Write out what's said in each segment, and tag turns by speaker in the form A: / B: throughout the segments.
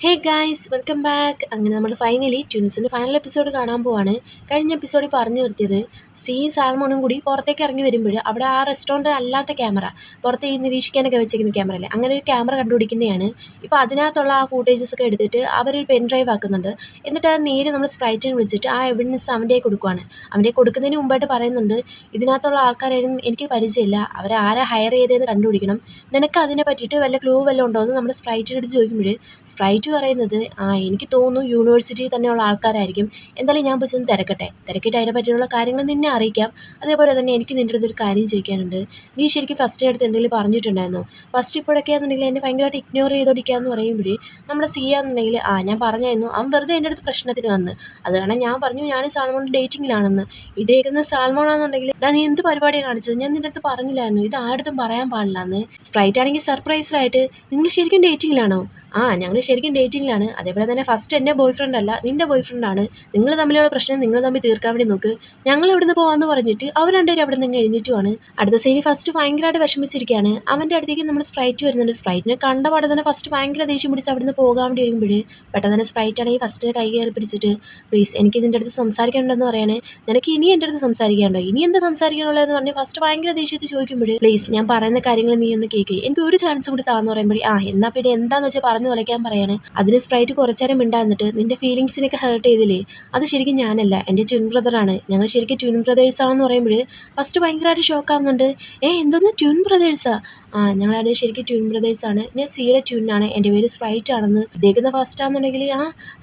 A: Hey guys welcome back. അങ്ങനെ നമ്മൾ finally ട്വിൻസിൻ്റെ final episode കാണാൻ പോവാണ്. കഴിഞ്ഞ എപ്പിസോഡിൽ പറഞ്ഞു നിർത്തിയത് സിയും സാൽമോണും കൂടി പുറത്തേക്ക് ഇറങ്ങി വരുമ്പോൾ അവിടെ ആ റെസ്റ്റോറൻറ്റ് അല്ലാത്ത ക്യാമറ പുറത്ത് ഈ നിരീക്ഷിക്കാനൊക്കെ വെച്ചിരിക്കുന്ന ക്യാമറ അല്ലേ, അങ്ങനെ ഒരു ക്യാമറ കണ്ടുപിടിക്കുന്നതാണ്. ഇപ്പോൾ അതിനകത്തുള്ള ആ ഫൂട്ടേജസ് ഒക്കെ എടുത്തിട്ട് അവരൊരു പെൻ ഡ്രൈവ് ആക്കുന്നുണ്ട്. എന്നിട്ട് അത് നേരെ നമ്മൾ സ്പ്രൈറ്റിന് വിളിച്ചിട്ട് ആ എവിഡൻസ് അവൻ്റെ കൊടുക്കുവാണ്. അവൻ്റെ കൊടുക്കുന്നതിന് മുമ്പായിട്ട് പറയുന്നുണ്ട്, ഇതിനകത്തുള്ള ആൾക്കാരെയും എനിക്ക് പരിചയമില്ല, അവരെ ആരാ ഹയർ ചെയ്തതെന്ന് കണ്ടുപിടിക്കണം, നിനക്ക് അതിനെ പറ്റിയിട്ട് വല്ല ക്ലൂ വല്ലതും ഉണ്ടോ എന്ന് നമ്മൾ സ്പ്രൈറ്റിനടുത്ത് ചോദിക്കുമ്പോൾ സ്പ്രൈറ്റ് പറയുന്നത്, എനിക്ക് തോന്നുന്നു യൂണിവേഴ്സിറ്റിയിൽ തന്നെയുള്ള ആൾക്കാരായിരിക്കും, എന്തായാലും ഞാൻ പോയി ചെന്ന് തിരക്കിയിട്ട് അതിനെ പറ്റിയുള്ള കാര്യങ്ങൾ നിന്നെ അറിയിക്കാം. അതേപോലെ തന്നെ എനിക്ക് നിൻ്റെ അടുത്തൊരു കാര്യം ചോദിക്കാനുണ്ട്. നീ ശരിക്കും ഫസ്റ്റ് അടുത്ത് എന്തെങ്കിലും പറഞ്ഞിട്ടുണ്ടായിരുന്നോ? ഫസ്റ്റ് ഇപ്പോഴൊക്കെയാണെന്നുണ്ടെങ്കിൽ എന്നെ ഭയങ്കരമായിട്ട് ഇഗ്നോർ ചെയ്തോടിക്കാന്ന് പറയുമ്പോൾ നമ്മുടെ സിയാന്നുണ്ടെങ്കിൽ ഞാൻ പറഞ്ഞായിരുന്നു, അവൻ വെറുതെ എൻ്റെ അടുത്ത് പ്രശ്നത്തിന് വന്ന്, അത് കാരണം ഞാൻ പറഞ്ഞു ഞാൻ സാൽമോൺ ഡേറ്റിങ്ങിലാണെന്ന്. ഇതേക്കുന്ന സാൽമോണാണെന്നുണ്ടെങ്കിൽ നീ എന്ത് പരിപാടിയാണ് കാണിച്ചത്, ഞാൻ നിൻ്റെ അടുത്ത് പറഞ്ഞില്ലായിരുന്നു ഇത് ആരുടെ പറയാൻ പാടില്ലാന്ന്. സ്പ്രൈറ്റ് ആണെങ്കിൽ സർപ്രൈസ്ഡായിട്ട്, നിങ്ങൾ ശരിക്കും ഡേറ്റിങ്ങിലാണോ? ഞങ്ങൾ ശരിക്കും ഡേറ്റിങ്ങിലാണ്. അതേപോലെ തന്നെ ഫസ്റ്റ് എൻ്റെ ബോയ് ഫ്രണ്ട് അല്ല, നിൻ്റെ ബോയ് ഫ്രണ്ടാണ്. നിങ്ങൾ തമ്മിലുള്ള പ്രശ്നം നിങ്ങൾ തമ്മിൽ തീർക്കാൻ വേണ്ടി നോക്ക്, ഞങ്ങൾ ഇവിടുന്ന് പോകാമെന്ന് പറഞ്ഞിട്ട് അവർ രണ്ടുപേരും അവിടെ നിന്ന് എഴുന്നേറ്റുമാണ്. അടുത്ത സീനി ഫസ്റ്റ് ഭയങ്കരമായിട്ട് വിഷമിച്ചിരിക്കുകയാണ്. അവൻ്റെ അടുത്തേക്ക് നമ്മൾ സ്പ്രൈറ്റ് വരുന്നുണ്ട്. സ്പ്രൈറ്റിനെ കണ്ട പാടെ തന്നെ ഫസ്റ്റ് ഭയങ്കര ദേഷ്യം പിടിച്ച് അവിടുന്ന് പോകാൻ വേണ്ടി വരുമ്പോൾ പെട്ടെന്ന് തന്നെ സ്പ്രൈറ്റ് ആണെങ്കിൽ ഫസ്റ്റിനെ കൈ കയറി പിടിച്ചിട്ട്, പ്ലീസ് എനിക്ക് നിൻ്റെ അടുത്ത് സംസാരിക്കണമെന്ന് പറയണേ, നിനക്ക് ഇനി എൻ്റെ അടുത്ത് സംസാരിക്കാനുണ്ടോ, ഇനി എന്താ സംസാരിക്കാനുള്ളതെന്ന് പറഞ്ഞ് ഫസ്റ്റ് ഭയങ്കര ദേഷ്യത്തിൽ ചോദിക്കുമ്പോൾ, പ്ലീസ് ഞാൻ പറയുന്ന കാര്യങ്ങൾ നീ ഒന്ന് കേൾക്ക്, എനിക്ക് ഒരു ചാൻസ് കൂടി താന്ന് പറയുമ്പോൾ എന്നാൽ പിന്നെ എന്താണെന്ന് വെച്ചാൽ പറഞ്ഞു തുലയ്ക്കാൻ പറയാണ്. അതിന് സ്പ്രൈറ്റ് കുറച്ചു നേരം മിണ്ടാന്നിട്ട്, നിന്റെ ഫീലിങ്സിനൊക്കെ ഹേർട്ട് ചെയ്തില്ലേ, അത് ശരിക്കും ഞാനല്ല, എൻ്റെ ട്വിൻ ബ്രദറാണ്, ഞങ്ങൾ ശരിക്കും ട്വിൻ ബ്രദേഴ്സ് ആണെന്ന് പറയുമ്പോൾ ഫസ്റ്റ് ഭയങ്കരമായിട്ട് ഷോക്ക് ആവുന്നുണ്ട്. എന്തോന്ന് ട്വിൻ ബ്രദേഴ്സാ? ഞങ്ങളത് ശരിക്കും ട്വിൻ ബ്രദേഴ്സാണ്, ഞാൻ സിയുടെ ട്വിനാണ്, എൻ്റെ പേര് സ്പ്രൈറ്റ് ആണെന്ന്. ഇതേക്കുന്ന ഫസ്റ്റ് ആണെന്നുണ്ടെങ്കിൽ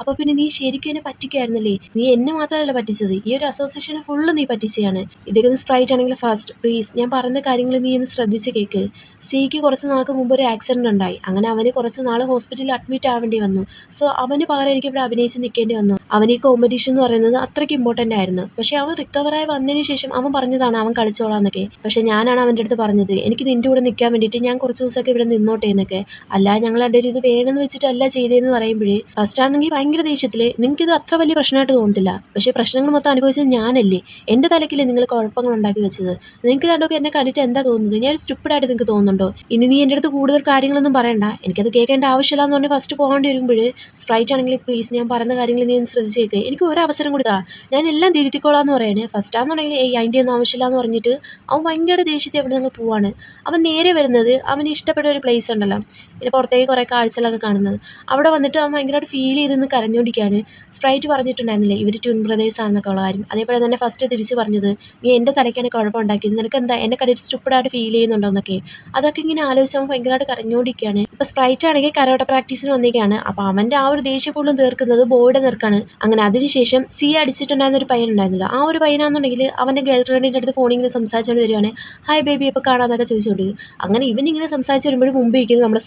A: അപ്പോൾ പിന്നെ നീ ശരിക്കും എന്നെ പറ്റിക്കായിരുന്നല്ലേ, നീ എന്നെ മാത്രമല്ല പറ്റിച്ചത്, ഈ ഒരു അസോസിയേഷനെ ഫുള്ള് നീ പറ്റിച്ചതാണ്. ഇതേക്കുന്ന സ്പ്രൈറ്റ് ആണെങ്കിൽ ഫസ്റ്റ് പ്ലീസ് ഞാൻ പറയുന്ന കാര്യങ്ങൾ നീ ഒന്ന് ശ്രദ്ധിച്ച് കേൾക്ക്. സിക്ക് കുറച്ച് നാൾക്ക് മുമ്പ് ഒരു ആക്സിഡൻറ്റ് ഉണ്ടായി, അങ്ങനെ അവന് കുറച്ച് നാൾ ഹോസ്പിറ്റലിൽ അഡ്മിറ്റ് ആവേണ്ടി വന്നു. സോ അവന് പകരം എനിക്ക് ഇവിടെ അഭിനയിച്ച് നിൽക്കേണ്ടി വന്നു. അവന് ഈ കോമ്പറ്റീഷൻ എന്ന് പറയുന്നത് അത്രയ്ക്ക് ഇമ്പോർട്ടൻ്റ് ആയിരുന്നു. പക്ഷേ അവൻ റിക്കവറായി വന്നതിന് ശേഷം അവൻ പറഞ്ഞതാണ് അവൻ കളിച്ചോളാന്നൊക്കെ. പക്ഷേ ഞാനാണ് അവൻ്റെ അടുത്ത് പറഞ്ഞത്, എനിക്ക് നിൻ്റെ കൂടെ നിൽക്കാൻ വേണ്ടിയിട്ട് ഞാൻ കുറച്ച് ദിവസമൊക്കെ ഇവിടെ നിന്നോട്ടെ എന്നൊക്കെ, അല്ല ഞങ്ങൾ രണ്ടുപേരും ഇത് വേണമെന്ന് വെച്ചിട്ടല്ല ചെയ്തതെന്ന് പറയുമ്പോഴേ ഫസ്റ്റ് ആണെങ്കിൽ ഭയങ്കര ദേഷ്യത്തിൽ, നിങ്ങൾക്ക് ഇത് അത്ര വലിയ പ്രശ്നമായിട്ട് തോന്നത്തില്ല, പക്ഷേ പ്രശ്നങ്ങൾ മൊത്തം അനുഭവിച്ചത് ഞാനല്ലേ, എൻ്റെ തലക്കില്ലേ നിങ്ങൾ കുഴപ്പങ്ങൾ ഉണ്ടാക്കി വെച്ചത്. നിങ്ങൾക്ക് രണ്ടൊക്കെ എന്നെ കണ്ടിട്ട് എന്താ തോന്നുന്നത്, ഞാൻ സ്റ്റുപ്പിഡായിട്ട് നിങ്ങൾക്ക് തോന്നുന്നുണ്ടോ? ഇനി നീ എൻ്റെ അടുത്ത് കൂടുതൽ കാര്യങ്ങളൊന്നും പറയണ്ട, എനിക്കത് കേൾക്കേണ്ട ആവശ്യമില്ല എന്ന് പറഞ്ഞ് ഫസ്റ്റ് പോകേണ്ടി വരുമ്പോൾ സ്പ്രൈറ്റ് ആണെങ്കിൽ പ്ലീസ് ഞാൻ പറയുന്ന കാര്യങ്ങൾ നീ ഒന്ന് ശ്രദ്ധിച്ചേക്ക്, എനിക്ക് ഒരു അവസരം കൂടി താ, ഞാൻ എല്ലാം തിരുത്തിക്കോളാന്ന് പറയണേ. ഫസ്റ്റ് ആണെന്നുണ്ടെങ്കിൽ അതിൻ്റെ ഒന്നും ആവശ്യമില്ല എന്ന് പറഞ്ഞിട്ട് അവൻ ഭയങ്കര ദേഷ്യത്തിൽ അവിടെ നിന്ന് പോവാണ്. അവൻ നേരെ വരുന്നത് അവന് ഇഷ്ടപ്പെട്ട ഒരു പ്ലേസ് ഉണ്ടല്ലോ, പിന്നെ പുറത്തേക്ക് കുറേ കാഴ്ചകളൊക്കെ കാണുന്നത്, അവിടെ വന്നിട്ട് അവൻ ഭയങ്കരമായിട്ട് ഫീൽ ചെയ്തെന്ന് കരഞ്ഞുകൊണ്ടിരിക്കുകയാണ്. സ്പ്രൈറ്റ് പറഞ്ഞിട്ടുണ്ടായിരുന്നില്ലേ ഇവർ ട്വിൻ ബ്രദേഴ്സ് ആണെന്നൊക്കെ ഉള്ള കാര്യം, അതേപോലെ തന്നെ ഫസ്റ്റ് തിരിച്ച് പറഞ്ഞത്, നീ എൻ്റെ തലയ്ക്കാണ് കുഴപ്പമുണ്ടാക്കിയത്, നിനക്ക് എന്താ എന്നെ കണ്ടിട്ട് സ്റ്റുപ്പിഡായിട്ട് ഫീൽ ചെയ്യുന്നുണ്ടോ എന്നൊക്കെ. അതൊക്കെ ഇങ്ങനെ ആലോചിച്ച് അവൻ ഭയങ്കരമായിട്ട് കരഞ്ഞുകൊണ്ടിരിക്കുകയാണ്. ഇപ്പോൾ സ്പ്രൈറ്റ് ആണെങ്കിൽ കരോട്ട പ്രാക്ടീസിന് വന്നിരിക്കുകയാണ്. അപ്പോൾ അവൻ്റെ ആ ഒരു ദേഷ്യം ഫുള്ളും തീർക്കുന്നത് ബോയുടെ നേർക്കാണ്. അങ്ങനെ അതിനുശേഷം സി അടിച്ചിട്ടുണ്ടായിരുന്ന ഒരു പയ്യൻ ഉണ്ടായിരുന്നില്ല, ആ ഒരു പയ്യനാണെന്നുണ്ടെങ്കിൽ അവൻ്റെ ഗേൾ ഫ്രണ്ടിൻ്റെ അടുത്ത് ഫോണിങ്ങനെ സംസാരിച്ചുകൊണ്ട് വരികയാണ്. ഹായ് ബേബി എപ്പോൾ കാണാമെന്നൊക്കെ ചോദിച്ചുകൊണ്ട്. അങ്ങനെ ഇവനിങ്ങനെ സംസാരിച്ച് വരുമ്പോഴും മുമ്പ് ഇരിക്കുന്നത് നമ്മുടെ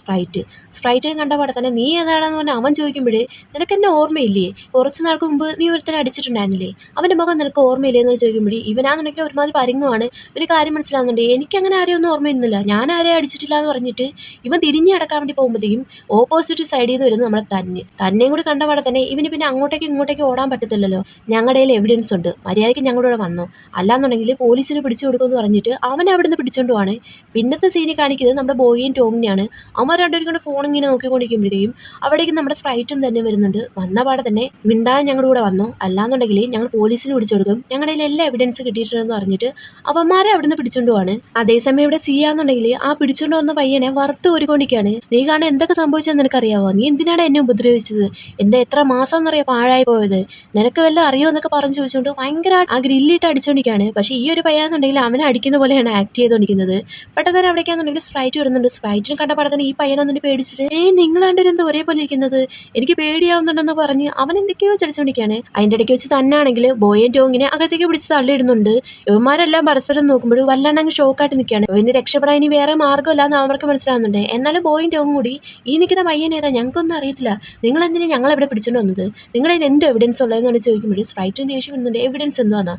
A: സ്പ്രൈറ്റിനെ കണ്ട പാടെ തന്നെ, നീ ഏതാണെന്ന് പറഞ്ഞാൽ അവൻ ചോദിക്കുമ്പോൾ, നിനക്ക് എന്നെ ഓർമ്മയില്ലേ, കുറച്ച് നാൾക്ക് മുമ്പ് നീ ഒരുത്തനെ അടിച്ചിട്ടുണ്ടായിരുന്നില്ലേ, അവൻ്റെ മുഖം നിനക്ക് ഓർമ്മയില്ലേ എന്ന് ചോദിക്കുമ്പോൾ ഇവനാണെന്നുണ്ടെങ്കിൽ ഒരുമാതിരി പരിങ്ങുമാണ്. ഒരു കാര്യം മനസ്സിലാവുന്നുണ്ട്, എനിക്കങ്ങനെ ആരെയും ഒന്നും ഓർമ്മയൊന്നുമില്ല, ഞാൻ ആരെയും അടിച്ചിട്ടില്ല എന്ന് പറഞ്ഞിട്ട് ഇവൻ തിരിഞ്ഞ് കിടക്കാൻ വേണ്ടി പോകുമ്പോഴത്തേക്കും ഓപ്പോസിറ്റ് സൈഡിൽ നിന്ന് വരുന്നത് നമ്മളെ തന്നെയും കൂടി കണ്ട പാടെ തന്നെ ഇവന് പിന്നെ അങ്ങോട്ടേക്ക് ഇങ്ങോട്ടേക്ക് ഓടാൻ പറ്റത്തില്ലല്ലോ. ഞങ്ങളുടെ കയ്യിൽ എവിഡൻസ് ഉണ്ട്, മര്യാദയ്ക്ക് ഞങ്ങളുടെ കൂടെ വന്നോ, അല്ലാന്നുണ്ടെങ്കിൽ പോലീസിന് പിടിച്ചു കൊടുക്കുമെന്ന് പറഞ്ഞിട്ട് അവൻ അവിടെ നിന്ന് പിടിച്ചോണ്ട് പോവാണ്. പിന്നത്തെ സീനിൽ കാണിക്കുന്നത് നമ്മുടെ ബോയിയും ടോമിനെയാണ്. അവന്മാർ രണ്ടുപേരും കൂടെ ഫോൺ ഇങ്ങനെ നോക്കിക്കൊണ്ടിരിക്കുമ്പോഴേക്കും അവിടേക്ക് നമ്മുടെ സ്പ്രൈറ്റും തന്നെ വരുന്നുണ്ട്. വന്ന പാടെ തന്നെ, മിണ്ടാൻ ഞങ്ങളുടെ കൂടെ വന്നോ, അല്ലാന്നുണ്ടെങ്കിൽ ഞങ്ങൾ പോലീസിന് പിടിച്ചു കൊടുക്കും, ഞങ്ങളുടെ കയ്യിൽ എല്ലാ എവിഡൻസ് കിട്ടിയിട്ടുണ്ടെന്ന് പറഞ്ഞിട്ട് അവന്മാരെ അവിടെ നിന്ന് പിടിച്ചോണ്ട് പോവാണ്. അതേസമയം ഇവിടെ ചെയ്യാന്നുണ്ടെങ്കിൽ ആ പിടിച്ചോണ്ട് വന്ന പയ്യനെ വറുത്ത് ഊരിക്കൊണ്ടിരിക്കുകയാണ്. നീ കാണാൻ എന്തൊക്കെ സംഭവിച്ചതെന്ന് നിനക്കറിയാവോ, നീ എന്തിനാണ് എന്നെ ഉപദ്രവിച്ചത്, എൻ്റെ എത്ര മാസം എന്നറിയാം പാഴായി പോയത്, നിനക്ക് വല്ല അറിയോ എന്നൊക്കെ പറഞ്ഞു ചോദിച്ചുകൊണ്ട് ഭയങ്കര ആ ഗ്രില്ലിട്ട് അടിച്ചുകൊണ്ടിരിക്കുകയാണ്. പക്ഷേ ഈ ഒരു പയ്യാന്നുണ്ടെങ്കിൽ അവനെ അടിക്കുന്ന പോലെയാണ് ആക്ട് ചെയ്തുകൊണ്ടിരിക്കുന്നത്. പെട്ടെന്ന് തന്നെ അവിടേക്കാണെന്നുണ്ടെങ്കിൽ സ്പ്രൈറ്റ് വരുന്നുണ്ട്. സ്പ്രൈറ്റിനെ കണ്ട പാടെ തന്നെ ഈ പയ്യനൊന്നിട്ട് പേടിച്ചിട്ട്, നിങ്ങൾ രണ്ടുപേരും എന്താ ഒരേപോലെ ഇരിക്കുന്നത്, എനിക്ക് പേടിയാവുന്നുണ്ടെന്ന് പറഞ്ഞ് അവൻ എന്തൊക്കെയോ ചടിച്ചുകൊണ്ടിരിക്കുകയാണ്. അതിൻ്റെ ഇടയ്ക്ക് വെച്ച് തന്നെ ആണെങ്കിൽ ബോയും ടോങ്ങിനെ അകത്തേക്ക് പിടിച്ച് തള്ളിയിടുന്നുണ്ട്. ഇവന്മാരെല്ലാം പരസ്പരം നോക്കുമ്പോൾ വല്ലാണ്ട് ഷോക്കായിട്ട് നിൽക്കുകയാണ്. ഇവന് രക്ഷപ്പെടാൻ ഇനി വേറെ മാർഗ്ഗമില്ല എന്ന് അവർക്ക് മനസ്സിലാവുന്നുണ്ട്. എന്നാലും ബോയും ടോങ്ങും കൂടി, ഈ നിൽക്കുന്ന പയ്യൻ ഏതാ, ഞങ്ങൾക്കൊന്നും അറിയത്തില്ല, നിങ്ങൾ എന്തിനാ ഞങ്ങളെവിടെ പിടിച്ചുകൊണ്ട് വന്നത്, നിങ്ങളുടെ എന്ത് എവിഡൻസ് ഉള്ളതെന്ന് ചോദിക്കുമ്പോൾ സ്പ്രൈറ്റും ദേഷ്യം വരുന്നുണ്ട്. എവിഡൻസ് എന്തുവാന്നാ,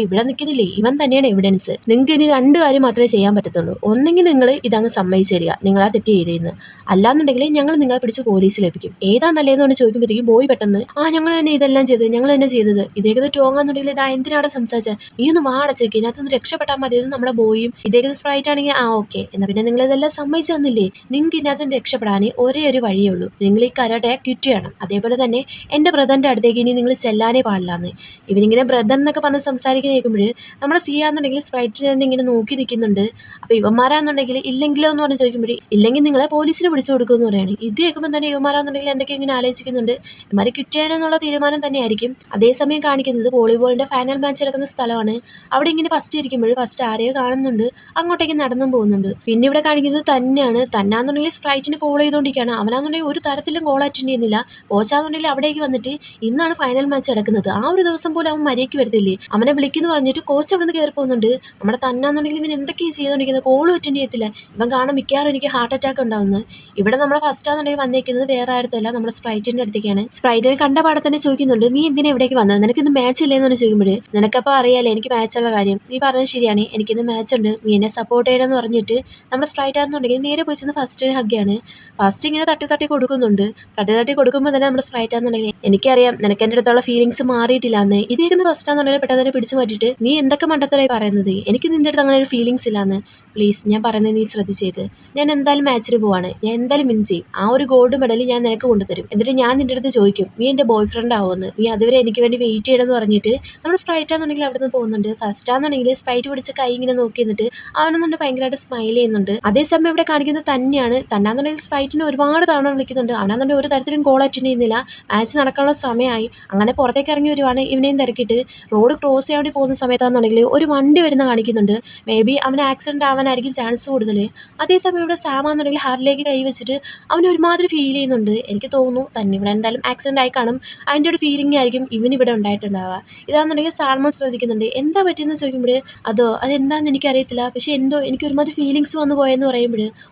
A: ഇവിടെ നിൽക്കുന്നില്ലേ ഇവൻ തന്നെയാണ് എവിഡൻസ്, നിങ്ങൾക്ക് ഇനി രണ്ട് കാര്യം മാത്രമേ ചെയ്യാൻ പറ്റത്തുള്ളൂ, ഒന്നെങ്കിൽ നിങ്ങൾ ഇതങ്ങ് സമ്മതിച്ചു തരിക, നിങ്ങൾ ആ തെറ്റ് ചെയ്തതെന്ന്. അല്ലാന്നുണ്ടെങ്കിൽ ഞങ്ങൾ നിങ്ങളെ പിടിച്ച് പോലീസിലേൽപ്പിക്കും. ഏതാ നല്ലതെന്ന് ചോദിക്കുമ്പോഴത്തേക്കും ബോയ് പെട്ടെന്ന് ഞങ്ങൾ തന്നെ ഇതെല്ലാം ചെയ്തത്, ഞങ്ങൾ തന്നെ ചെയ്തത്. ഇതേക്കത് ടോങ്ങാന്നുണ്ടെങ്കിൽ എന്തിനാണ് സംസാരിച്ചത്, നീ ഒന്ന് വാടച്ചേക്ക്, ഇതിനകത്തൊന്ന് രക്ഷപ്പെട്ടാൽ മതി എന്ന് നമ്മുടെ ബോയും. ഇതേക്കത് സ്പ്രൈറ്റ് ആണെങ്കിൽ ഓക്കെ, എന്നാൽ പിന്നെ നിങ്ങൾ ഇതെല്ലാം സമ്മതിച്ചു തന്നില്ലേ, നിങ്ങൾക്ക് ഇതിനകത്ത് രക്ഷപ്പെടാൻ ഒരേ ഒരു വഴിയേ ഉള്ളൂ, നിങ്ങൾ ഈ കരാട്ടെ ക്വിറ്റ് ചെയ്യണം. അതേപോലെ തന്നെ എൻ്റെ ബ്രദറിൻ്റെ അടുത്തേക്ക് ഇനി നിങ്ങൾ ചെല്ലാനേ പാടില്ലാന്ന്. ഇവനിങ്ങനെ ബ്രദർ എന്നൊക്കെ പറഞ്ഞ് സംസാരിക്കുന്ന കേൾക്കുമ്പോൾ നമ്മുടെ സിയാന്നുണ്ടെങ്കിൽ സ്പ്രൈറ്റിനെ തന്നെ ഇങ്ങനെ നോക്കി നിൽക്കുന്നുണ്ട്. അപ്പോൾ ഇവന്മാരാന്നുണ്ടെങ്കിൽ ഇല്ലെങ്കിലോ എന്ന് പറഞ്ഞ് ചോദിക്കുമ്പോൾ ഇല്ലെങ്കിൽ നിങ്ങളെ പോലീസിന് പിടിച്ചു കൊടുക്കുമെന്ന് പറയാണ്. ഇത് കേൾക്കുമ്പോൾ തന്നെ ഇവന്മാരാന്നുണ്ടെങ്കിൽ എന്തൊക്കെ ഇങ്ങനെ ആലോചിക്കുന്നുണ്ട്. ഇവന്മാർ ക്വിറ്റ് ചെയ്യണമെന്നുള്ള തീരുമാനം തന്നെയായിരിക്കും. അതേസമയം കാണിക്കുന്നത് വോളിബോളിൻ്റെ ഫൈനൽ മാച്ച് നടക്കുന്ന സ്ഥലമാണ്. അവിടെ ഇങ്ങനെ ഫസ്റ്റ് ഇരിക്കുമ്പോൾ ഫസ്റ്റ് ആരെയോ കാണുന്നുണ്ട്, അങ്ങോട്ടേക്ക് നടന്നും പോകുന്നുണ്ട്. പിന്നെ ഇവിടെ കാണിക്കുന്നത് തന്നെയാണ്. തന്നാന്നുണ്ടെങ്കിൽ സ്പ്രൈറ്റിന് കോൾ ചെയ്തുകൊണ്ടിരിക്കുകയാണ്. അവനാന്നുണ്ടെങ്കിൽ ഒരു തരത്തിലും കോൾ അറ്റൻഡ് ചെയ്യുന്നില്ല. കോച്ചാന്നുണ്ടെങ്കിൽ അവിടേക്ക് വന്നിട്ട് ഇന്നാണ് ഫൈനൽ മാച്ച് നടക്കുന്നത്, ആ ഒരു ദിവസം പോലും അവൻ മര്യാദയ്ക്ക് വരുത്തില്ലേ, അവനെ വിളിക്കുന്നു പറഞ്ഞിട്ട് കോച്ച് അവിടെ നിന്ന് കയറി പോകുന്നുണ്ട്. നമ്മുടെ തന്നാന്നുണ്ടെങ്കിൽ ഇവൻ എന്തൊക്കെയാണ് ചെയ്തുകൊണ്ടിരിക്കുന്നത്, കോളും അറ്റൻഡ് ചെയ്യത്തില്ല. ഇവൻ കാണാൻ മിക്കവാറും എനിക്ക് ഹാർട്ട് അറ്റാക്ക് ഉണ്ടാവുന്നത്. ഇവിടെ നമ്മുടെ ഫസ്റ്റ് ആണെന്നുണ്ടെങ്കിൽ വന്നേക്കുന്നത് വേറെ ആയിരത്തല്ല, നമ്മുടെ സ്പ്രൈറ്റിന്റെ അടുത്തേക്കാണ്. സ്പ്രൈറ്റിനെ കണ്ട പാടെ തന്നെ ചോദിക്കുന്നുണ്ട്, നീ എന്തിനാ ഇവിടേക്ക് വന്നത്, നിനക്ക് ഇന്ന് മാച്ച് ഇല്ലേന്ന് പറഞ്ഞ് ചോദിക്കുമ്പോൾ നിനക്കപ്പോൾ അറിയാലേ എനിക്ക് മാച്ചുള്ള കാര്യം, നീ പറഞ്ഞത് ശരിയാണ്, എനിക്കിന്ന് മാച്ച് ഉണ്ട്, നീ എന്നെ സപ്പോർട്ട് ചെയ്യണമെന്ന് പറഞ്ഞിട്ട് നമ്മുടെ സ്പ്രൈറ്റ് ആണെന്നുണ്ടെങ്കിൽ നേരെ പോയി ചെന്ന് ഫസ്റ്റ് ഹഗ്ഗാണ്. ഫസ്റ്റ് ഇങ്ങനെ തട്ടി തട്ടി കൊടുക്കുന്നുണ്ട്. തട്ടി കൊടുക്കുമ്പോൾ തന്നെ നമ്മുടെ സ്പ്രൈറ്റ് ആണെന്നുണ്ടെങ്കിൽ എനിക്കറിയാം നിനക്ക് എൻ്റെ അടുത്തുള്ള ഫീലിങ്സ് മാറിയിട്ടില്ല എന്ന്. ഇതേക്കുന്ന ഫസ്റ്റ് ആണെന്നുണ്ടെങ്കിൽ പെട്ടെന്ന് തന്നെ പിടിച്ചു മാറ്റിയിട്ട് നീ എന്തൊക്കെ മണ്ടത്തരായി പറയുന്നത്, എനിക്ക് നിൻ്റെ അടുത്ത് അങ്ങനെ ഒരു ഫീലിങ്സ് ഇല്ലാന്ന്. പ്ലീസ് ഞാൻ പറയുന്നത് നീ ശ്രദ്ധിച്ചേക്ക്, ഞാൻ എന്തായാലും മാച്ചിന് പോവാണ്, ഞാൻ എന്തായാലും വിൻ ചെയ്യും, ആ ഒരു ഗോൾഡ് മെഡൽ ഞാൻ നിനക്ക് കൊണ്ടുതരും, എന്നിട്ട് ഞാൻ നിൻ്റെ അടുത്ത് ചോദിക്കും നീ എൻ്റെ ബോയ് ഫ്രണ്ട് ആവുമെന്ന്, നീ അതുവരെ എനിക്ക് വേണ്ടി വെയിറ്റ് ചെയ്യണമെന്ന് പറഞ്ഞിട്ട് നമ്മൾ സ്പ്രൈറ്റ് ആണെന്നുണ്ടെങ്കിൽ അവിടെ നിന്ന് പോകുന്നുണ്ട്. ഫസ്റ്റ് ആണെന്നുണ്ടെങ്കിൽ സ്പ്രൈറ്റ് പിടിച്ച് കൈ ഇങ്ങനെ നോക്കി നിന്നിട്ട് അവനെന്നുണ്ട് ഭയങ്കരമായിട്ട് സ്മൈൽ ചെയ്യുന്നുണ്ട്. അതേസമയം ഇവിടെ കാണിക്കുന്നത് തന്നെയാണ്. തന്നാന്നുണ്ടെങ്കിൽ സ്പ്രൈറ്റിനെ ഒരുപാട് തവണ വിളിക്കുന്നുണ്ട്. അവനാന്നുണ്ടെങ്കിൽ ഒരു തരത്തിലും കോൾ അറ്റൻഡ് ചെയ്യുന്നില്ല. മാച്ച് നടക്കാനുള്ള സമയമായി. അങ്ങനെ പുറത്തേക്ക് ഇറങ്ങി വരുവാണ്. ഇവനെയും തിരക്കിയിട്ട് റോഡ് ക്രോസ് ചെയ്യാൻ വേണ്ടി പോകുന്ന സമയത്താണെന്നുണ്ടെങ്കിൽ ഒരു വണ്ടി വരുന്ന കാണിക്കുന്നുണ്ട്. മേ ബി അവന് ആക്സിഡന്റ് ആവാനായിരിക്കും ചാൻസ് കൂടുതൽ. അതേസമയം ഇവിടെ സാമാന്നുണ്ടെങ്കിൽ ഹാർട്ടിലേക്ക് കൈ വെച്ചിട്ട് അവന് ഒരുമാതിരി ഫീൽ ചെയ്യുന്നുണ്ട്. എനിക്ക് തോന്നുന്നു തന്നെ ഇവിടെ എന്തായാലും ആക്സിഡന്റ് ആയി കാണും, അതിൻ്റെ ഒരു ഫീലിംഗ് ആയിരിക്കും ഇവനിവിടെ ഉണ്ടായിട്ടുണ്ടാവുക. ഇതാണെന്നുണ്ടെങ്കിൽ സാൽമൺ ശ്രദ്ധിക്കുന്നുണ്ട്. എന്താ പറ്റിയെന്ന് ചോദിക്കുമ്പോൾ അതെന്താണെന്ന് എനിക്കറിയത്തില്ല, പക്ഷെ എന്തോ എനിക്ക് ഒരുമാതിരി ഫീലിങ്സ് വന്നു പോയെന്ന് പറയുമ്പോൾ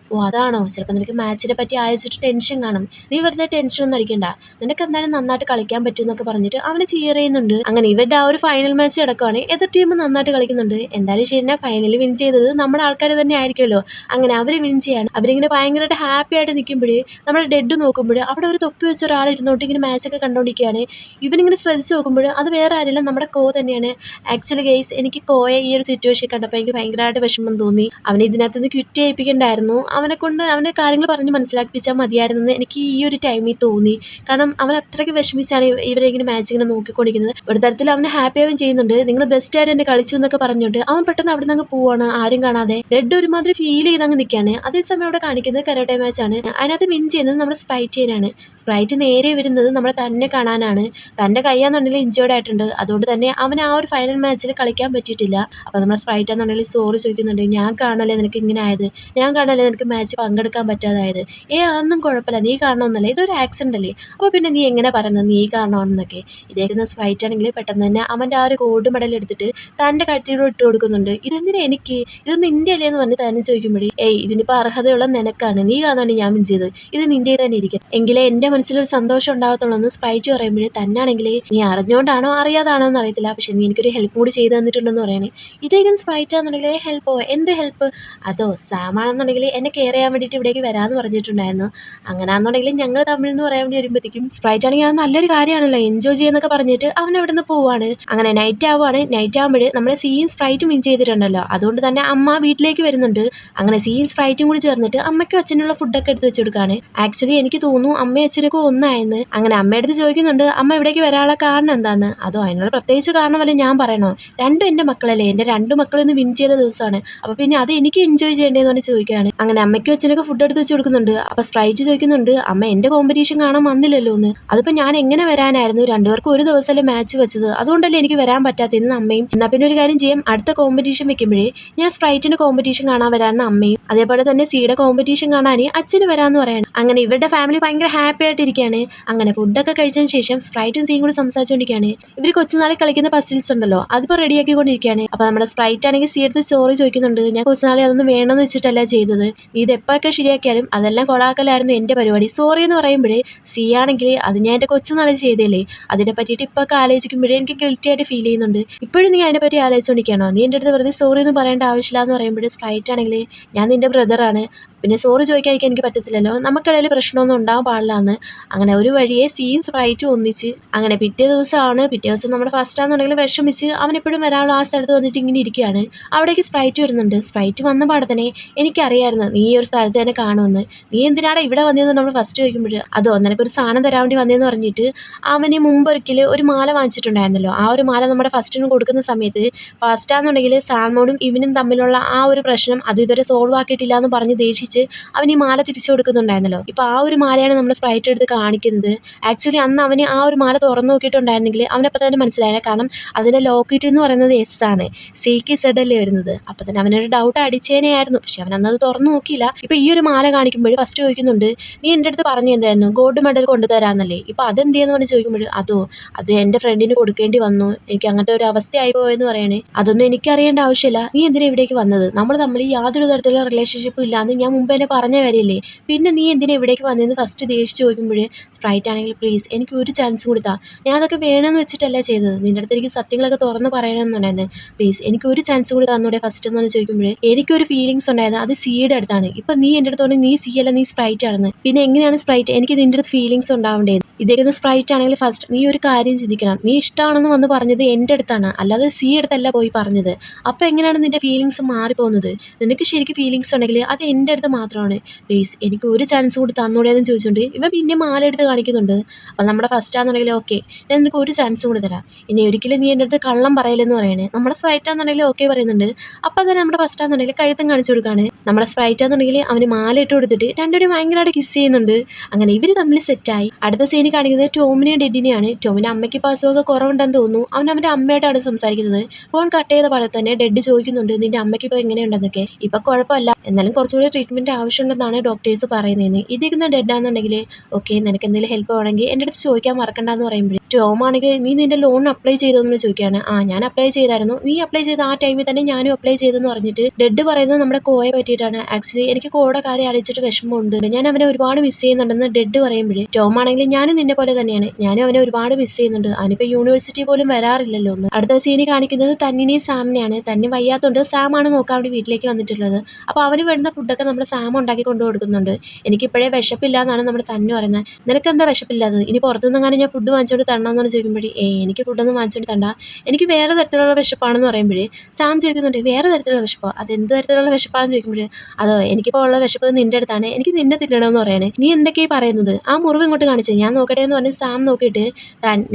A: അതാണോ, ചിലപ്പോൾ നിനക്ക് മാച്ചിനെ പറ്റി അയച്ചിട്ട് ടെൻഷൻ കാണും, നീ വെറുതെ ടെൻഷൻ ഒന്നും അടിക്കണ്ട, നിനക്ക് എന്തായാലും നന്നായിട്ട് കളിക്കാൻ പറ്റും എന്നൊക്കെ പറഞ്ഞിട്ട് അവന് ചിയർ ചെയ്യുന്നുണ്ട്. അങ്ങനെ ഇവരുടെ ആ ഒരു ഫൈനൽ മാച്ച് കിടക്കുവാണ്. എതിർ ടീം നന്നായിട്ട് കളിക്കുന്നുണ്ട്. എന്തായാലും ശരി, ഫൈനലിൽ വിൻ ചെയ്തത് നമ്മുടെ ആൾക്കാർ തന്നെ ആയിരിക്കുമല്ലോ. അങ്ങനെ അവർ വിൻ ചെയ്യാണ്. അവരിങ്ങനെ ഭയങ്കരമായിട്ട് ഹാപ്പി ആയിട്ട് നിൽക്കുമ്പോൾ നമ്മുടെ ഡെഡ് നോക്കുമ്പോൾ അവിടെ ഒരു തൊപ്പി വെച്ച ഒരാൾ ഇരുന്നോട്ട് ഇങ്ങനെ മാച്ചൊക്കെ കണ്ടുകൊണ്ടിരിക്കുകയാണ്. ഇവനിങ്ങനെ ശ്രദ്ധിച്ച് നോക്കുമ്പോൾ അത് വേറെ ആരില്ല, നമ്മുടെ കോ തന്നെയാണ്. ആക്ച്വലി ഗെയ്സ്, എനിക്ക് കോയെ ഈ ഒരു സിറ്റുവേഷൻ കണ്ടപ്പോൾ എനിക്ക് ഭയങ്കരമായിട്ട് വിഷമം തോന്നി. അവനെ ഇതിനകത്ത് നിന്ന് ക്വിറ്റ് ചെയ്യിപ്പിക്കണ്ടായിരുന്നു, അവനെ കൊണ്ട് അവൻ്റെ കാര്യങ്ങൾ പറഞ്ഞ് മനസ്സിലാക്കിപ്പിച്ചാൽ മതിയായിരുന്നെന്ന് എനിക്ക് ഈ ഒരു ടൈമിൽ തോന്നി. കാരണം അവൻ അത്രയ്ക്ക് വിഷമിച്ചാണ് ഇവരെ ഇങ്ങനെ മാച്ച് ഇങ്ങനെ നോക്കിക്കൊണ്ടിരിക്കുന്നത്. ഒരു തരത്തിൽ അവനെ ഹാപ്പി ആവുകയും ചെയ്യുന്നുണ്ട്. നിങ്ങൾ ബെസ്റ്റ് ആയിട്ട് എന്നെ കളിച്ചു എന്നൊക്കെ പറഞ്ഞുകൊണ്ട് അവൻ പെട്ടെന്ന് അവിടെ നിന്ന് അങ്ങ് പോവാണ്, ആരും കാണാതെ. റെഡ് ഒരുമാതിരി ഫീൽ ചെയ്ത് അങ്ങ് നിൽക്കുകയാണ്. അതേസമയം അവിടെ കാണിക്കുന്നത് കരാട്ടെ മാച്ചാണ്. അതിനകത്ത് വിൻ ചെയ്യുന്നത് നമ്മുടെ സ്പ്രൈറ്റിനാണ്. സ്പ്രൈറ്റ് നേരെ വരുന്നത് നമ്മുടെ തന്നെ കാണാനാണ്. തൻ്റെ കൈയാന്നുണ്ടെങ്കിൽ ഇഞ്ചേർഡ് ആയിട്ടുണ്ട്, അതുകൊണ്ട് തന്നെ അവൻ ആ ഒരു ഫൈനൽ മാച്ചിൽ കളിക്കാൻ പറ്റിയിട്ടില്ല. അപ്പോൾ നമ്മുടെ സ്പ്രൈറ്റ് ആണെന്നുണ്ടെങ്കിൽ സോറി ചോദിക്കുന്നുണ്ട്. ഞാൻ കാണല്ലേ നിനക്ക് ഇങ്ങനെ ആയത്, ഞാൻ കാണല്ലേ നിനക്ക് മാച്ച് പങ്കെടുക്കാൻ പറ്റാതായത്, അതൊന്നും കുഴപ്പമില്ല, നീ കാരണമൊന്നുമല്ല, ഇതൊരു ആക്സിഡന്റ് അല്ലേ, അപ്പോൾ പിന്നെ നീ എങ്ങനെ പറയുന്നത് നീ കാരണമാണെന്നൊക്കെ. ഇതേക്കുന്ന സ്പ്രൈറ്റ് ആണെങ്കിൽ പെട്ടെന്ന് തന്നെ അവൻ്റെ ആ ഒരു ഗോൾഡ് മെഡൽ എടുത്തിട്ട് തൻ്റെ കഴുത്തിലൂടെ ഇട്ട് കൊടുക്കുന്നുണ്ട്. ഇതെന്തിനാ എനിക്ക്, ഇതൊന്നും നിൻ്റെ അല്ലേ എന്ന് പറഞ്ഞ് തന്നെ ചോദിക്കുമ്പോഴേ ഇതിനിപ്പോൾ അർഹതയുള്ള നിനക്കാണ്, നീ കാണാണ് ഞാൻ വിൻ ചെയ്തത്, ഇത് നിൻ്റെ തന്നെ ഇരിക്കും, എങ്കിലേ എൻ്റെ മനസ്സിലൊരു സന്തോഷം ഉണ്ടാകത്തുള്ളൂ എന്ന് സ്പ്രൈറ്റ് പറയുമ്പോഴേ തന്നാണെങ്കിൽ നീ അറിഞ്ഞുകൊണ്ടാണോ അറിയാതാണോ എന്ന് അറിയത്തില്ല, പക്ഷെ നീ എനിക്കൊരു ഹെൽപ്പ് കൂടി ചെയ്തു തന്നിട്ടുണ്ടെന്ന് പറയണേ. ഇതേക്കും സ്പ്രൈറ്റ് ആണെന്നുണ്ടെങ്കിൽ ഹെൽപ്പോ, എന്ത് ഹെൽപ്പ്, അതോ സാമാണെന്നുണ്ടെങ്കിൽ എന്നെ കെയർ ചെയ്യാൻ വേണ്ടിയിട്ട് ഇവിടേക്ക് വരാമെന്ന് പറഞ്ഞിട്ടുണ്ടായിരുന്നു. അങ്ങനെയാണെന്നുണ്ടെങ്കിൽ ഞങ്ങൾ തമ്മിൽ എന്ന് പറയാൻ വേണ്ടി വരുമ്പോഴത്തേക്കും സ്പ്രൈറ്റ് ആണെങ്കിൽ അത് നല്ലൊരു കാര്യമാണല്ലോ, എൻജോയ് ചെയ്യുന്നൊക്കെ പറഞ്ഞിട്ട് അവൻ അവിടെ നിന്ന് പോവാണ്. അങ്ങനെ നൈറ്റ് ആവുകയാണ്. നൈറ്റ് ആകുമ്പോൾ നമ്മുടെ സീയും സ്പ്രൈറ്റും വിൻ ചെയ്തിട്ടുണ്ടല്ലോ, അതുകൊണ്ട് തന്നെ അമ്മ വീട്ടിലേക്ക് വരുന്നുണ്ട്. അങ്ങനെ സീയും സ്പ്രൈറ്റും കൂടി ചേർന്നിട്ട് അമ്മയ്ക്കും അച്ഛനുള്ള ഫുഡൊക്കെ എടുത്ത് വെച്ച് കൊടുക്കുകയാണ്. ആക്ച്വലി എനിക്ക് തോന്നുന്നു അമ്മയും അച്ഛനൊക്കെ ഒന്നായെന്ന്. അങ്ങനെ അമ്മയടുത്ത് ചോദിക്കുന്നുണ്ട് അമ്മ ഇവിടേക്ക് വരാനുള്ള കാരണം എന്താന്ന്. അതോ അതിനുള്ള പ്രത്യേകിച്ച് കാരണമല്ലേ ഞാൻ പറയണോ, രണ്ടും എൻ്റെ മക്കളല്ലേ, എൻ്റെ രണ്ട് മക്കളിന്ന് വിൻ ചെയ്ത ദിവസമാണ്, അപ്പോൾ പിന്നെ അത് എനിക്ക് എൻജോയ് ചെയ്യേണ്ടതെന്ന് പറഞ്ഞ് ചോദിക്കുകയാണ്. അങ്ങനെ അമ്മയ്ക്കും അച്ഛനൊക്കെ ഫുഡ് എടുത്ത് വെച്ച് കൊടുക്കുന്നുണ്ട്. അപ്പോൾ സ്പ്രൈറ്റ് ചോദിക്കുന്നുണ്ട് അമ്മ എൻ്റെ കോമ്പറ്റീഷൻ കാണാൻ വന്നില്ലല്ലോ എന്ന്. അതിപ്പോൾ ഞാൻ എങ്ങനെ വരാനായിരുന്നു, രണ്ടുപേർക്കും ഒരു ദിവസമല്ലേ മാച്ച് വെച്ചത്, അതുകൊണ്ടല്ലേ എനിക്ക് വരാൻ പറ്റാത്തതെന്ന് അമ്മയും. എന്നാൽ പിന്നെ ഒരു കാര്യം ചെയ്യാം, അടുത്ത കോമ്പറ്റീഷൻ വെക്കുമ്പോഴേ ഞാൻ സ്പ്രൈറ്റിൻ്റെ കോമ്പറ്റീഷൻ കാണാൻ വരാമെന്ന് അമ്മയും, അതേപോലെ തന്നെ സീയുടെ കോമ്പറ്റീഷൻ കാണാൻ അച്ഛന് വരാമെന്ന് പറയണം. അങ്ങനെ ഇവരുടെ ഫാമിലി ഭയങ്കര ഹാപ്പി ആയിട്ടിരിക്കുകയാണ്. അങ്ങനെ ഫുഡൊക്കെ കഴിച്ചതിന് ശേഷം സ്പ്രൈറ്റും സീയും കൂടി സംസാരിച്ചുകൊണ്ടിരിക്കുകയാണ്. ഇവർ കൊച്ചുനാളിൽ കളിക്കുന്ന പസിൽസ് ഉണ്ടല്ലോ, അതിപ്പോൾ റെഡിയാക്കിക്കൊണ്ടിരിക്കുകയാണ്. അപ്പോൾ നമ്മുടെ സ്പ്രൈറ്റ് ആണെങ്കിൽ സീ എടുത്ത് സോറി ചോദിക്കുന്നുണ്ട്. ഞാൻ കൊച്ചുനാളെ അതൊന്നും വേണമെന്ന് വെച്ചിട്ടല്ല ചെയ്തത്, നീ ഇത് എപ്പോഴൊക്കെ ശരിയാക്കിയാലും അതെല്ലാം കൊളാക്കലായിരുന്നു എൻ്റെ പരിപാടി, സോറി എന്ന് പറയുമ്പോഴേ സീ ആണെങ്കിൽ അത് ഞാൻ എൻ്റെ കൊച്ചുനാളിൽ ചെയ്തല്ലേ, അതിനെ പറ്റിയിട്ട് ഇപ്പോൾ ഒക്കെ ആലോചിക്കുമ്പോഴേ എനിക്ക് ഗിൽറ്റി ആയിട്ട് ഫീൽ ചെയ്യുന്നുണ്ട്. ഇപ്പോഴും നീ അതിനെപ്പറ്റി ആലോചിച്ചുകൊണ്ടിരിക്കുകയാണോ, നീ എൻ്റെ അടുത്ത് വെറുതെ സോറി എന്ന് പറയേണ്ട ആവശ്യമില്ല എന്ന് പറയുമ്പോഴേ സ്പ്രൈറ്റ് ആണെങ്കിൽ ഞാൻ നിൻ്റെ ബ്രദറാണ്, പിന്നെ സോറി ചോദിക്കാതിരിക്കാൻ എനിക്ക് പറ്റത്തില്ലല്ലോ, നമുക്കിടയിൽ പ്രശ്നമൊന്നും ഉണ്ടാകാൻ പാടില്ല എന്ന്. അങ്ങനെ ഒരു വഴിയെ സീയും സ്പ്രൈറ്റും ഒന്നിച്ച്. അങ്ങനെ പിറ്റേ ദിവസം നമ്മുടെ ഫസ്റ്റാണെന്നുണ്ടെങ്കിൽ വിഷമിച്ച് അവനെപ്പോഴും വരാനുള്ള ആ സ്ഥലത്ത് വന്നിട്ട് ഇങ്ങനെ ഇരിക്കുകയാണ്. അവിടേക്ക് സ്പ്രൈറ്റ് വരുന്നുണ്ട്. സ്പ്രൈറ്റ് വന്ന പാടെ തന്നെ എനിക്കറിയായിരുന്നു നീ ഈ ഒരു സ്ഥലത്ത് തന്നെ കാണുമെന്ന്. നീ എന്തിനാണ് ഇവിടെ വന്നതെന്ന് നമ്മൾ ഫസ്റ്റ് ചോദിക്കുമ്പോൾ, അതോ നിനക്കൊരു സാധനം തരാൻ വേണ്ടി വന്നതെന്ന് പറഞ്ഞിട്ട് അവന് മുമ്പൊരിക്കൽ ഒരു മാല വാങ്ങിച്ചിട്ടുണ്ടായിരുന്നല്ലോ. ആ ഒരു മാല നമ്മുടെ ഫസ്റ്റിന് കൊടുക്കുന്ന സമയത്ത് ഫസ്റ്റാണെന്നുണ്ടെങ്കിൽ സാൽമോണും ഇവനും തമ്മിലുള്ള ആ ഒരു പ്രശ്നം അത് ഇതുവരെ സോൾവ് ആക്കിയിട്ടില്ല എന്ന് പറഞ്ഞ് ദേഷിച്ച് അവൻ ഈ മാല തിരിച്ചു കൊടുക്കുന്നുണ്ടായിരുന്നല്ലോ. ഇപ്പൊ ആ ഒരു മാലയാണ് നമ്മുടെ സ്പ്രൈറ്റ് എടുത്ത് കാണിക്കുന്നത്. ആക്ച്വലി അന്ന് അവന് ആ ഒരു മാല തുറന്നു നോക്കിയിട്ടുണ്ടായിരുന്നെങ്കിൽ അവനപ്പോൾ തന്നെ മനസ്സിലായത്. കാരണം അതിന്റെ ലോക്കറ്റ് എന്ന് പറയുന്നത് എസ് ആണ്, സിക്ക് സെഡ് അല്ലേ വരുന്നത്. അപ്പൊ തന്നെ അവനൊരു ഡൗട്ട് അടിച്ചേനെയായിരുന്നു. പക്ഷെ അവൻ അന്നത് തുറന്നു നോക്കിയില്ല. ഇപ്പൊ ഈ ഒരു മാല കാണിക്കുമ്പോൾ ഫസ്റ്റ് ചോദിക്കുന്നുണ്ട്, നീ എൻ്റെ അടുത്ത് പറഞ്ഞു എന്തായിരുന്നു ഗോൾഡ് മെഡൽ കൊണ്ടുതരാന്നല്ലേ, ഇപ്പൊ അതെന്തിയെന്ന് പറഞ്ഞ് ചോദിക്കുമ്പോൾ, അത് എൻ്റെ ഫ്രണ്ടിന് കൊടുക്കേണ്ടി വന്നു, എനിക്ക് അങ്ങനത്തെ ഒരു അവസ്ഥയായി പോയെന്ന് പറയണേ. അതൊന്നും എനിക്ക് അറിയേണ്ട ആവശ്യമില്ല, നീ എന്തിനാ ഇവിടേക്ക് വന്നത്, നമ്മൾ തമ്മിൽ യാതൊരു തരത്തിലുള്ള റിലേഷൻഷിപ്പും ഇല്ലാന്ന് ഞാൻ മുമ്പ് തന്നെ പറഞ്ഞ കാര്യമില്ലേ, പിന്നെ നീ എന്തിനാ ഇവിടേക്ക് വന്നതെന്ന് ഫസ്റ്റ് ദേഷിച്ച് ചോദിക്കുമ്പോൾ സ്പ്രൈറ്റ് ആണെങ്കിൽ, പ്ലീസ് എനിക്ക് ഒരു ചാൻസ് കൊടുത്താ, ഞാൻ അതൊക്കെ വേണമെന്ന് വെച്ചിട്ടല്ല ചെയ്തത്, നിൻ്റെ അടുത്ത് എനിക്ക് സത്യങ്ങളൊക്കെ തുറന്ന് പറയണമെന്നുണ്ടായിരുന്നു, പ്ലീസ് എനിക്ക് ഒരു ചാൻസ് കൂടി തന്നൂടെ ഫസ്റ്റ് എന്ന് ചോദിക്കുമ്പോൾ, എനിക്കൊരു ഫീലിങ്സ് ഉണ്ടായത് അത് സിയുടെ അടുത്താണ്, ഇപ്പൊ നീ എൻ്റെ അടുത്തോണ്ട് നീ സി അല്ല നീ സ്പ്രൈറ്റ് ആണെന്ന്, പിന്നെ എങ്ങനെയാണ് സ്പ്രൈറ്റ് എനിക്ക് നിൻ്റെ അടുത്ത് ഫീലിങ്സ് ഉണ്ടാവേണ്ടത്, ഇതേക്കുന്ന സ്പ്രൈറ്റ് ആണെങ്കിൽ ഫസ്റ്റ് നീ ഒരു കാര്യം ചിന്തിക്കണം, നീ ഇഷ്ടമാണെന്ന് വന്ന് പറഞ്ഞത് എൻ്റെ അടുത്താണ്, അല്ലാതെ സി അടുത്തല്ല പോയി പറഞ്ഞത്, അപ്പൊ എങ്ങനെയാണ് നിന്റെ ഫീലിങ്സ് മാറിപ്പോകുന്നത്, നിനക്ക് ശരിക്കും ഫീലിങ്സ് ഉണ്ടെങ്കിൽ അത് എൻ്റെ അടുത്ത് മാത്രമാണ്, പ്ലീസ് എനിക്ക് ഒരു ചാൻസ് കൂടി തന്നൂടെ എന്ന് ചോദിച്ചുകൊണ്ട് ഇവ പിന്നെ മാല എടുത്ത് കാണിക്കുന്നുണ്ട്. അപ്പം നമ്മുടെ ഫസ്റ്റ് ആണെന്നുണ്ടെങ്കിൽ ഓക്കെ ഞാൻ നിനക്ക് ഒരു ചാൻസ് കൂടി തരാം, ഇനി ഒരിക്കലും നീ എൻ്റെ അടുത്ത് കള്ളം പറയില്ലെന്ന് പറയണേ. നമ്മുടെ സ്പ്രൈറ്റ് ആണെന്നുണ്ടെങ്കിൽ ഓക്കെ പറയുന്നുണ്ട്. അപ്പം തന്നെ നമ്മുടെ ഫസ്റ്റ് ആണെന്നുണ്ടെങ്കിൽ കഴുത്തും കാണിച്ചു കൊടുക്കുകയാണ്. നമ്മുടെ സ്പ്രൈറ്റ് ആണെന്നുണ്ടെങ്കിൽ അവന് മാല ഇട്ട് കൊടുത്തിട്ട് രണ്ടുപേരും ഭയങ്കരമായിട്ട് കിസ് ചെയ്യുന്നുണ്ട്. അങ്ങനെ ഇവർ തമ്മിൽ സെറ്റായി. അടുത്ത സീനിൽ കാണിക്കുന്നത് ടോമിനെയും ഡെഡിനെയാണ്. ടോമിൻ്റെ അമ്മയ്ക്ക് ഇപ്പോൾ അസുഖമൊക്കെ കുറവുണ്ടെന്ന് തോന്നുന്നു. അവൻ്റെ അമ്മയായിട്ടാണ് സംസാരിക്കുന്നത്. ഫോൺ കട്ട് ചെയ്ത പോലെ തന്നെ ഡെഡ് ചോദിക്കുന്നുണ്ട് നിന്റെ അമ്മയ്ക്ക് ഇപ്പോൾ എങ്ങനെയുണ്ടെന്നൊക്കെ. ഇപ്പം കുഴപ്പമില്ല, എന്നാലും കുറച്ചുകൂടി ട്രീറ്റ്മെൻറ്റ് ആവശ്യമുണ്ടെന്നാണ് ഡോക്ടേഴ്സ് പറയുന്നതെന്ന്. ഇതിരിക്കുന്ന ഡെഡാണെന്നുണ്ടെങ്കിൽ ഓക്കെ നിനക്ക് എന്തെങ്കിലും ഹെൽപ്പ് വേണമെങ്കിൽ എൻ്റെ അടുത്ത് ചോദിക്കാൻ മറക്കണ്ടെന്ന് പറയുമ്പോൾ, ടോം ആണെങ്കിൽ നീ നിന്റെ ലോൺ അപ്ലൈ ചെയ്തോന്ന് ചോദിക്കുകയാണ്. ഞാൻ അപ്ലൈ ചെയ്തായിരുന്നു, നീ അപ്ലൈ ചെയ്ത ആ ടൈമിൽ തന്നെ ഞാനും അപ്ലൈ ചെയ്തെന്ന് പറഞ്ഞിട്ട് ഡെഡ് പറയുന്നത് നമ്മുടെ കോയെ പറ്റിയിട്ടാണ്. ആക്ച്വലി എനിക്ക് കോയുടെ കാര്യം ആലോചിച്ചിട്ട് വിഷമമുണ്ട്, ഞാൻ അവനെ ഒരുപാട് മിസ് ചെയ്യുന്നുണ്ടെന്ന് ഡെഡ് പറയുമ്പോൾ, ടോം ആണെങ്കിൽ ഞാനും നിന്നെ പോലെ തന്നെയാണ്, ഞാനും അവനെ ഒരുപാട് മിസ് ചെയ്യുന്നുണ്ട്, അവനിപ്പോൾ യൂണിവേഴ്സിറ്റി പോലും വരാറില്ലല്ലോ എന്ന്. അടുത്ത സീനി കാണിക്കുന്നത് തന്നിനെയും സാമിനെയാണ്. തന്നെ വയ്യാത്തതുകൊണ്ട് സാമാണ് നോക്കാൻ വേണ്ടി വീട്ടിലേക്ക് വന്നിട്ടുള്ളത്. അപ്പോൾ അവന് വേണ്ടുന്ന ഫുഡൊക്കെ നമ്മുടെ സാം ഉണ്ടാക്കി കൊണ്ടു കൊടുക്കുന്നുണ്ട്. എനിക്കിപ്പോഴേ വിശപ്പില്ല എന്നാണ് നമ്മുടെ തന്നെ പറയുന്നത്. നിനക്ക് എന്താ വിശപ്പില്ലാത്തത്, ഇനി പുറത്തുനിന്നെങ്ങാനും ഞാൻ ഫുഡ് വാങ്ങിച്ചുകൊണ്ട് തരണമെന്ന് ചോദിക്കുമ്പോഴേ എനിക്ക് ഫുഡൊന്നും വാങ്ങിച്ചുകൊണ്ട് തണ്ട, എനിക്ക് വേറെ തരത്തിലുള്ള വിശപ്പാണെന്ന് പറയുമ്പോഴേ സാം ചോദിക്കുന്നുണ്ട് വേറെ തരത്തിലുള്ള വിശപ്പോ, അത് എന്ത് തരത്തിലുള്ള വിശപ്പാണെന്ന് ചോദിക്കുമ്പോൾ, അതോ എനിക്കിപ്പോൾ ഉള്ള വിശപ്പ് നിന്റെ അടുത്താണ്, എനിക്ക് നിന്നെ തിന്നണമെന്ന് പറയണേ. നീ എന്തൊക്കെയായി പറയുന്നത്, ആ മുറിവ് ഇങ്ങോട്ട് കാണിച്ചേ ഞാൻ നോക്കട്ടെ എന്ന് പറഞ്ഞ് സാം നോക്കിയിട്ട്,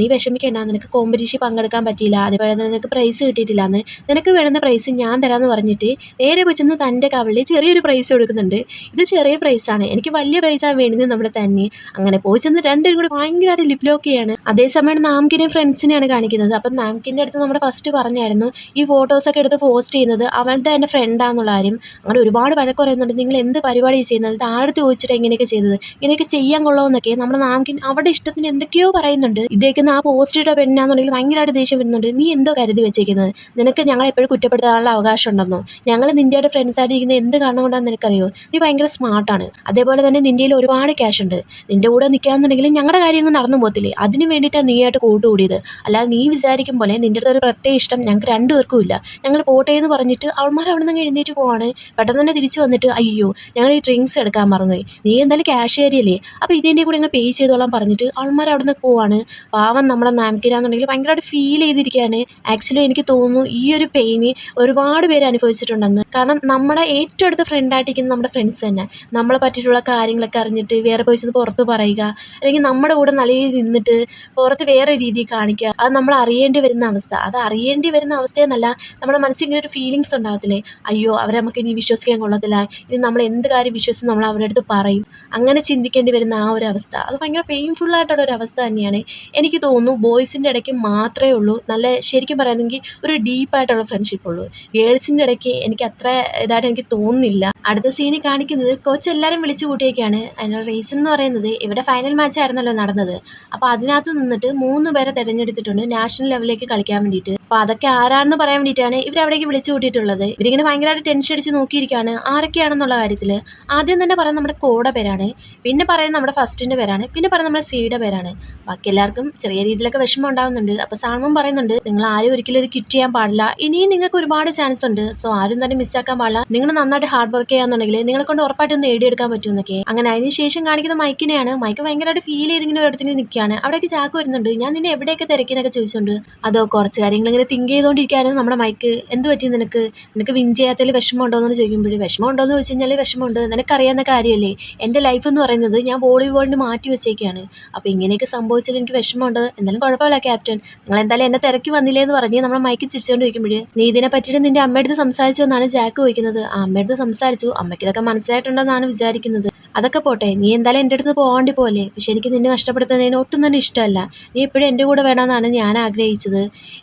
A: നീ വിഷമിക്കേണ്ട, നിനക്ക് കോമ്പറ്റീഷൻ പങ്കെടുക്കാൻ പറ്റിയില്ല, അതേപോലെ തന്നെ നിനക്ക് പ്രൈസ് കിട്ടിയിട്ടില്ല എന്ന്, നിനക്ക് വേണ്ടുന്ന പ്രൈസ് ഞാൻ തരാമെന്ന് പറഞ്ഞിട്ട് നേരെ വെച്ചെന്ന് തൻ്റെ കവളിൽ ചെറിയൊരു പ്രൈസ് കൊടുക്കുന്നുണ്ട്. ഇത് ചെറിയ പ്രൈസാണ്, എനിക്ക് വലിയ പ്രൈസാണ് വേണ്ടത് നമ്മുടെ തന്നെ. അങ്ങനെ പോയി ചെന്ന് രണ്ടുപേരും കൂടി ഭയങ്കരമായിട്ട് ലിപ് ലോക്ക് ചെയ്യാണ്. അതേസമയം നാംകിനെയും ഫ്രണ്ട്സിനെയാണ് കാണിക്കുന്നത്. അപ്പം നാംകിൻ്റെ അടുത്ത് നമ്മുടെ ഫസ്റ്റ് പറഞ്ഞായിരുന്നു ഈ ഫോട്ടോസൊക്കെ എടുത്ത് പോസ്റ്റ് ചെയ്യുന്നത് അവളുടെ തന്നെ ഫ്രണ്ടാന്നുള്ള കാര്യം. അങ്ങനെ ഒരുപാട് വഴക്ക് പറയുന്നുണ്ട്, നിങ്ങൾ എന്ത് പരിപാടി ചെയ്യുന്നത്, ആരുടെ ചോദിച്ചിട്ട് ഇങ്ങനെയൊക്കെ ചെയ്തത്, ഇങ്ങനെയൊക്കെ ചെയ്യാൻ കൊള്ളാമെന്നൊക്കെ നമ്മുടെ നാംകിൻ അവരുടെ ഇഷ്ടത്തിന് എന്തൊക്കെയോ പറയുന്നുണ്ട്. ഇതേക്കുന്ന ആ പോസ്റ്റ് ഇട്ട പെണ്ണാന്നുണ്ടെങ്കിൽ ഭയങ്കരമായിട്ട് ദേഷ്യം വരുന്നുണ്ട്. നീ എന്തോ കരുതി വെച്ചേക്കുന്നത്, നിനക്ക് ഞങ്ങളെ എപ്പോഴും കുറ്റപ്പെടുത്താനുള്ള അവകാശം ഉണ്ടെന്നോ, ഞങ്ങൾ നിൻ്റെയുടെ ഫ്രണ്ട്സായിട്ട് ഇരിക്കുന്ന എന്ത് കാരണം കൊണ്ടാണെന്ന് നിനക്കറിയോ, നീ ഭയങ്കര സ്മാർട്ടാണ്, അതേപോലെ തന്നെ നിൻ്റെ കയ്യിൽ ഒരുപാട് ക്യാഷ് ഉണ്ട്, നിൻ്റെ കൂടെ നിൽക്കാന്നുണ്ടെങ്കിൽ ഞങ്ങളുടെ കാര്യങ്ങൾ നടന്നു പോകത്തില്ലേ, അതിന് വേണ്ടിയിട്ടാണ് നീ ആയിട്ട് കൂട്ടുകൂടിയത്, അല്ലാതെ നീ വിചാരിക്കും പോലെ നിൻ്റെ അടുത്ത് ഒരു പ്രത്യേക ഇഷ്ടം ഞങ്ങൾക്ക് രണ്ടുപേർക്കും ഇല്ല, ഞങ്ങൾ പോട്ടെ എന്ന് പറഞ്ഞിട്ട് അവന്മാർ അവിടെ നിന്ന് എഴുന്നേറ്റ് പോവാണ്. പെട്ടെന്ന് തന്നെ തിരിച്ച് വന്നിട്ട് അയ്യോ ഞങ്ങൾ ഈ ഡ്രിങ്ക്സ് എടുക്കാൻ മറന്നുപോയി, നീ എന്തായാലും ക്യാഷ് ഏരിയല്ലേ അപ്പോൾ ഇതിൻ്റെ കൂടെ ഇങ്ങ് പേ ചെയ്തോളാൻ പറഞ്ഞിട്ട് അവന്മാർ അവിടെ നിന്ന് പോവാണ്. പാവം നമ്മുടെ നാംകിനാന്നുണ്ടെങ്കിൽ ഭയങ്കരമായിട്ട് ഫീൽ ചെയ്തിരിക്കുകയാണ്. ആക്ച്വലി എനിക്ക് തോന്നുന്നു ഈ ഒരു പെയിന് ഒരുപാട് പേര് അനുഭവിച്ചിട്ടുണ്ടെന്ന്. കാരണം നമ്മുടെ ഏറ്റവും അടുത്ത ഫ്രണ്ടായിട്ടിരിക്കുന്ന നമ്മുടെ ഫ്രണ്ട്സ് തന്നെ നമ്മളെ പറ്റിയിട്ടുള്ള കാര്യങ്ങളൊക്കെ അറിഞ്ഞിട്ട് വേറെ പോയി ചെന്ന് പുറത്ത് പറയുക, അല്ലെങ്കിൽ നമ്മുടെ കൂടെ നല്ല രീതിയിൽ നിന്നിട്ട് പുറത്ത് വേറെ രീതിയിൽ കാണിക്കുക, അത് നമ്മൾ അറിയേണ്ടി വരുന്ന അവസ്ഥ. അത് അറിയേണ്ടി വരുന്ന അവസ്ഥയെന്നല്ല, നമ്മുടെ മനസ്സിൽ ഇങ്ങനെ ഒരു ഫീലിങ്സ് ഉണ്ടാകത്തില്ലേ, അയ്യോ അവരെ നമുക്ക് ഇനി വിശ്വസിക്കാൻ കൊള്ളത്തില്ല, ഇനി നമ്മൾ എന്ത് കാര്യം വിശ്വസിച്ച് നമ്മൾ അവരുടെ അടുത്ത് പറയും, അങ്ങനെ ചിന്തിക്കേണ്ടി വരുന്ന ആ ഒരു അവസ്ഥ അത് ഭയങ്കര പെയിൻഫുൾ ആയിട്ടുള്ള ഒരു അവസ്ഥ തന്നെയാണ്. എനിക്ക് തോന്നുന്നു ബോയ്സിൻ്റെ ഇടയ്ക്ക് മാത്രമേ ഉള്ളൂ നല്ല ശരിക്കും പറയുന്നെങ്കിൽ ഒരു ഡീപ്പായിട്ടുള്ള ഫ്രണ്ട്ഷിപ്പ് ഉള്ളൂ. ഗേൾസിൻ്റെ ഇടയ്ക്ക് എനിക്ക് അത്ര ഇതായിട്ട് എനിക്ക് തോന്നുന്നില്ല. അടുത്ത സീനിൽ കാണിക്കുന്നത് കോച്ച് എല്ലാവരും വിളിച്ചു കൂട്ടിയൊക്കെയാണ്. അതിനുള്ള റീസൺ എന്ന് പറയുന്നത് ഇവിടെ ഫൈനൽ മാച്ച് ആയിരുന്നല്ലോ നടന്നത്. അപ്പോൾ അതിനകത്ത് നിന്നിട്ട് 3 പേരെ തിരഞ്ഞെടുത്തിട്ടുണ്ട് നാഷണൽ ലെവലിലേക്ക് കളിക്കാൻ വേണ്ടിയിട്ട്. അപ്പോൾ അതൊക്കെ ആരാണെന്ന് പറയാൻ വേണ്ടിയിട്ടാണ് ഇവരവിടേക്ക് വിളിച്ചു കൂട്ടിയിട്ടുള്ളത്. ഇവരിങ്ങനെ ഭയങ്കരമായിട്ട് ടെൻഷൻ അടിച്ച് നോക്കിയിരിക്കുകയാണ് ആരൊക്കെയാണെന്നുള്ള കാര്യത്തിൽ. ആദ്യം തന്നെ പറയുന്നത് നമ്മുടെ കോയുടെ പേരാണ്, പിന്നെ പറയുന്നത് നമ്മുടെ ഫസ്റ്റിൻ്റെ പേരാണ്, പിന്നെ പറയുന്നത് നമ്മുടെ സിയുടെ പേരാണ്. ബാക്കി എല്ലാവർക്കും ചെറിയ രീതിയിലൊക്കെ വിഷമം ഉണ്ടാകുന്നുണ്ട്. അപ്പോൾ സാൽമൺ പറയുന്നുണ്ട്, നിങ്ങൾ ആരും ഒരിക്കലും ഇത് ക്വിറ്റ് ചെയ്യാൻ പാടില്ല, ഇനിയും നിങ്ങൾക്ക് ഒരുപാട് ചാൻസ് ഉണ്ട്, സോ ആരും തന്നെ മിസ്സാക്കാൻ പാടില്ല, നിങ്ങൾ നന്നായിട്ട് ഹാർഡ് വർക്ക് ചെയ്യാന്നുണ്ടെങ്കിൽ നിങ്ങളെ കൊണ്ട് ഉറപ്പായിട്ടും നേടിയെടുക്കാൻ പറ്റുമെന്നൊക്കെ. അങ്ങനെ അതിന് ശേഷം കാണിക്കുന്ന മൈക്കിനെയാണ്. മൈക്ക് ഭയങ്കരമായിട്ട് ഫീൽ ചെയ്തിങ്ങനെ ഒരിടത്തിന് നിൽക്കുകയാണ്. അവിടേക്ക് ചാക്ക് വരുന്നുണ്ട്, ഞാൻ നിന്നെ എവിടെയൊക്കെ തിരക്കിനൊക്കെ ചോദിച്ചുകൊണ്ട്. അതോ കുറച്ച് കാര്യങ്ങൾ ഇങ്ങനെ തിങ്ക് ചെയ്തുകൊണ്ടിരിക്കുകയാണ് നമ്മുടെ മൈക്ക്. എന്ത് പറ്റി നിനക്ക്, നിനക്ക് വിൻ ചെയ്യാത്തതിൽ വിഷമം ഉണ്ടോയെന്ന് ചോദിക്കുമ്പോൾ വിഷമം ഉണ്ടോയെന്ന് ചോദിച്ചു കഴിഞ്ഞാൽ വിഷമമുണ്ട്, നിനക്കറിയാവുന്ന കാര്യമല്ലേ, എൻ്റെ ലൈഫ് എന്ന് പറയുന്നത് ഞാൻ വോളിബോളിന് മാറ്റി വെച്ചേക്കാണ്, അപ്പോൾ ഇങ്ങനെയൊക്കെ സംഭവിച്ചതിൽ എനിക്ക് വിഷമമുണ്ട്, എന്തായാലും കുഴപ്പമില്ല ക്യാപ്റ്റൻ, നിങ്ങൾ എന്തായാലും എന്നെ തിരക്കി വന്നില്ലേ എന്ന് പറഞ്ഞ് നമ്മുടെ മൈക്ക് ചിരിച്ചുകൊണ്ട് ചോദിക്കുമ്പോൾ നീ ഇതിനെ പറ്റിയിട്ട് നിന്റെ അമ്മയുടെ അടുത്ത് സംസാരിച്ചു എന്നാണ് ജാക്ക് ചോദിക്കുന്നത്. ആ അമ്മയുടെ അടുത്ത് സംസാരിച്ചു, അമ്മയ്ക്ക് ഇതൊക്കെ മനസ്സിലായിട്ടുണ്ടെന്നാണ് വിചാരിക്കുന്നത്. അതൊക്കെ പോട്ടെ, നീ എന്തായാലും എൻ്റെ അടുത്ത് പോകേണ്ടി പോലെ, പക്ഷെ എനിക്ക് നിന്നെ നഷ്ടപ്പെടുത്തുന്നതിന് ഒട്ടും തന്നെ ഇഷ്ടമല്ല, നീ ഇപ്പോഴും എൻ്റെ കൂടെ വേണമെന്നാണ് ഞാൻ ആഗ്രഹിച്ചത്.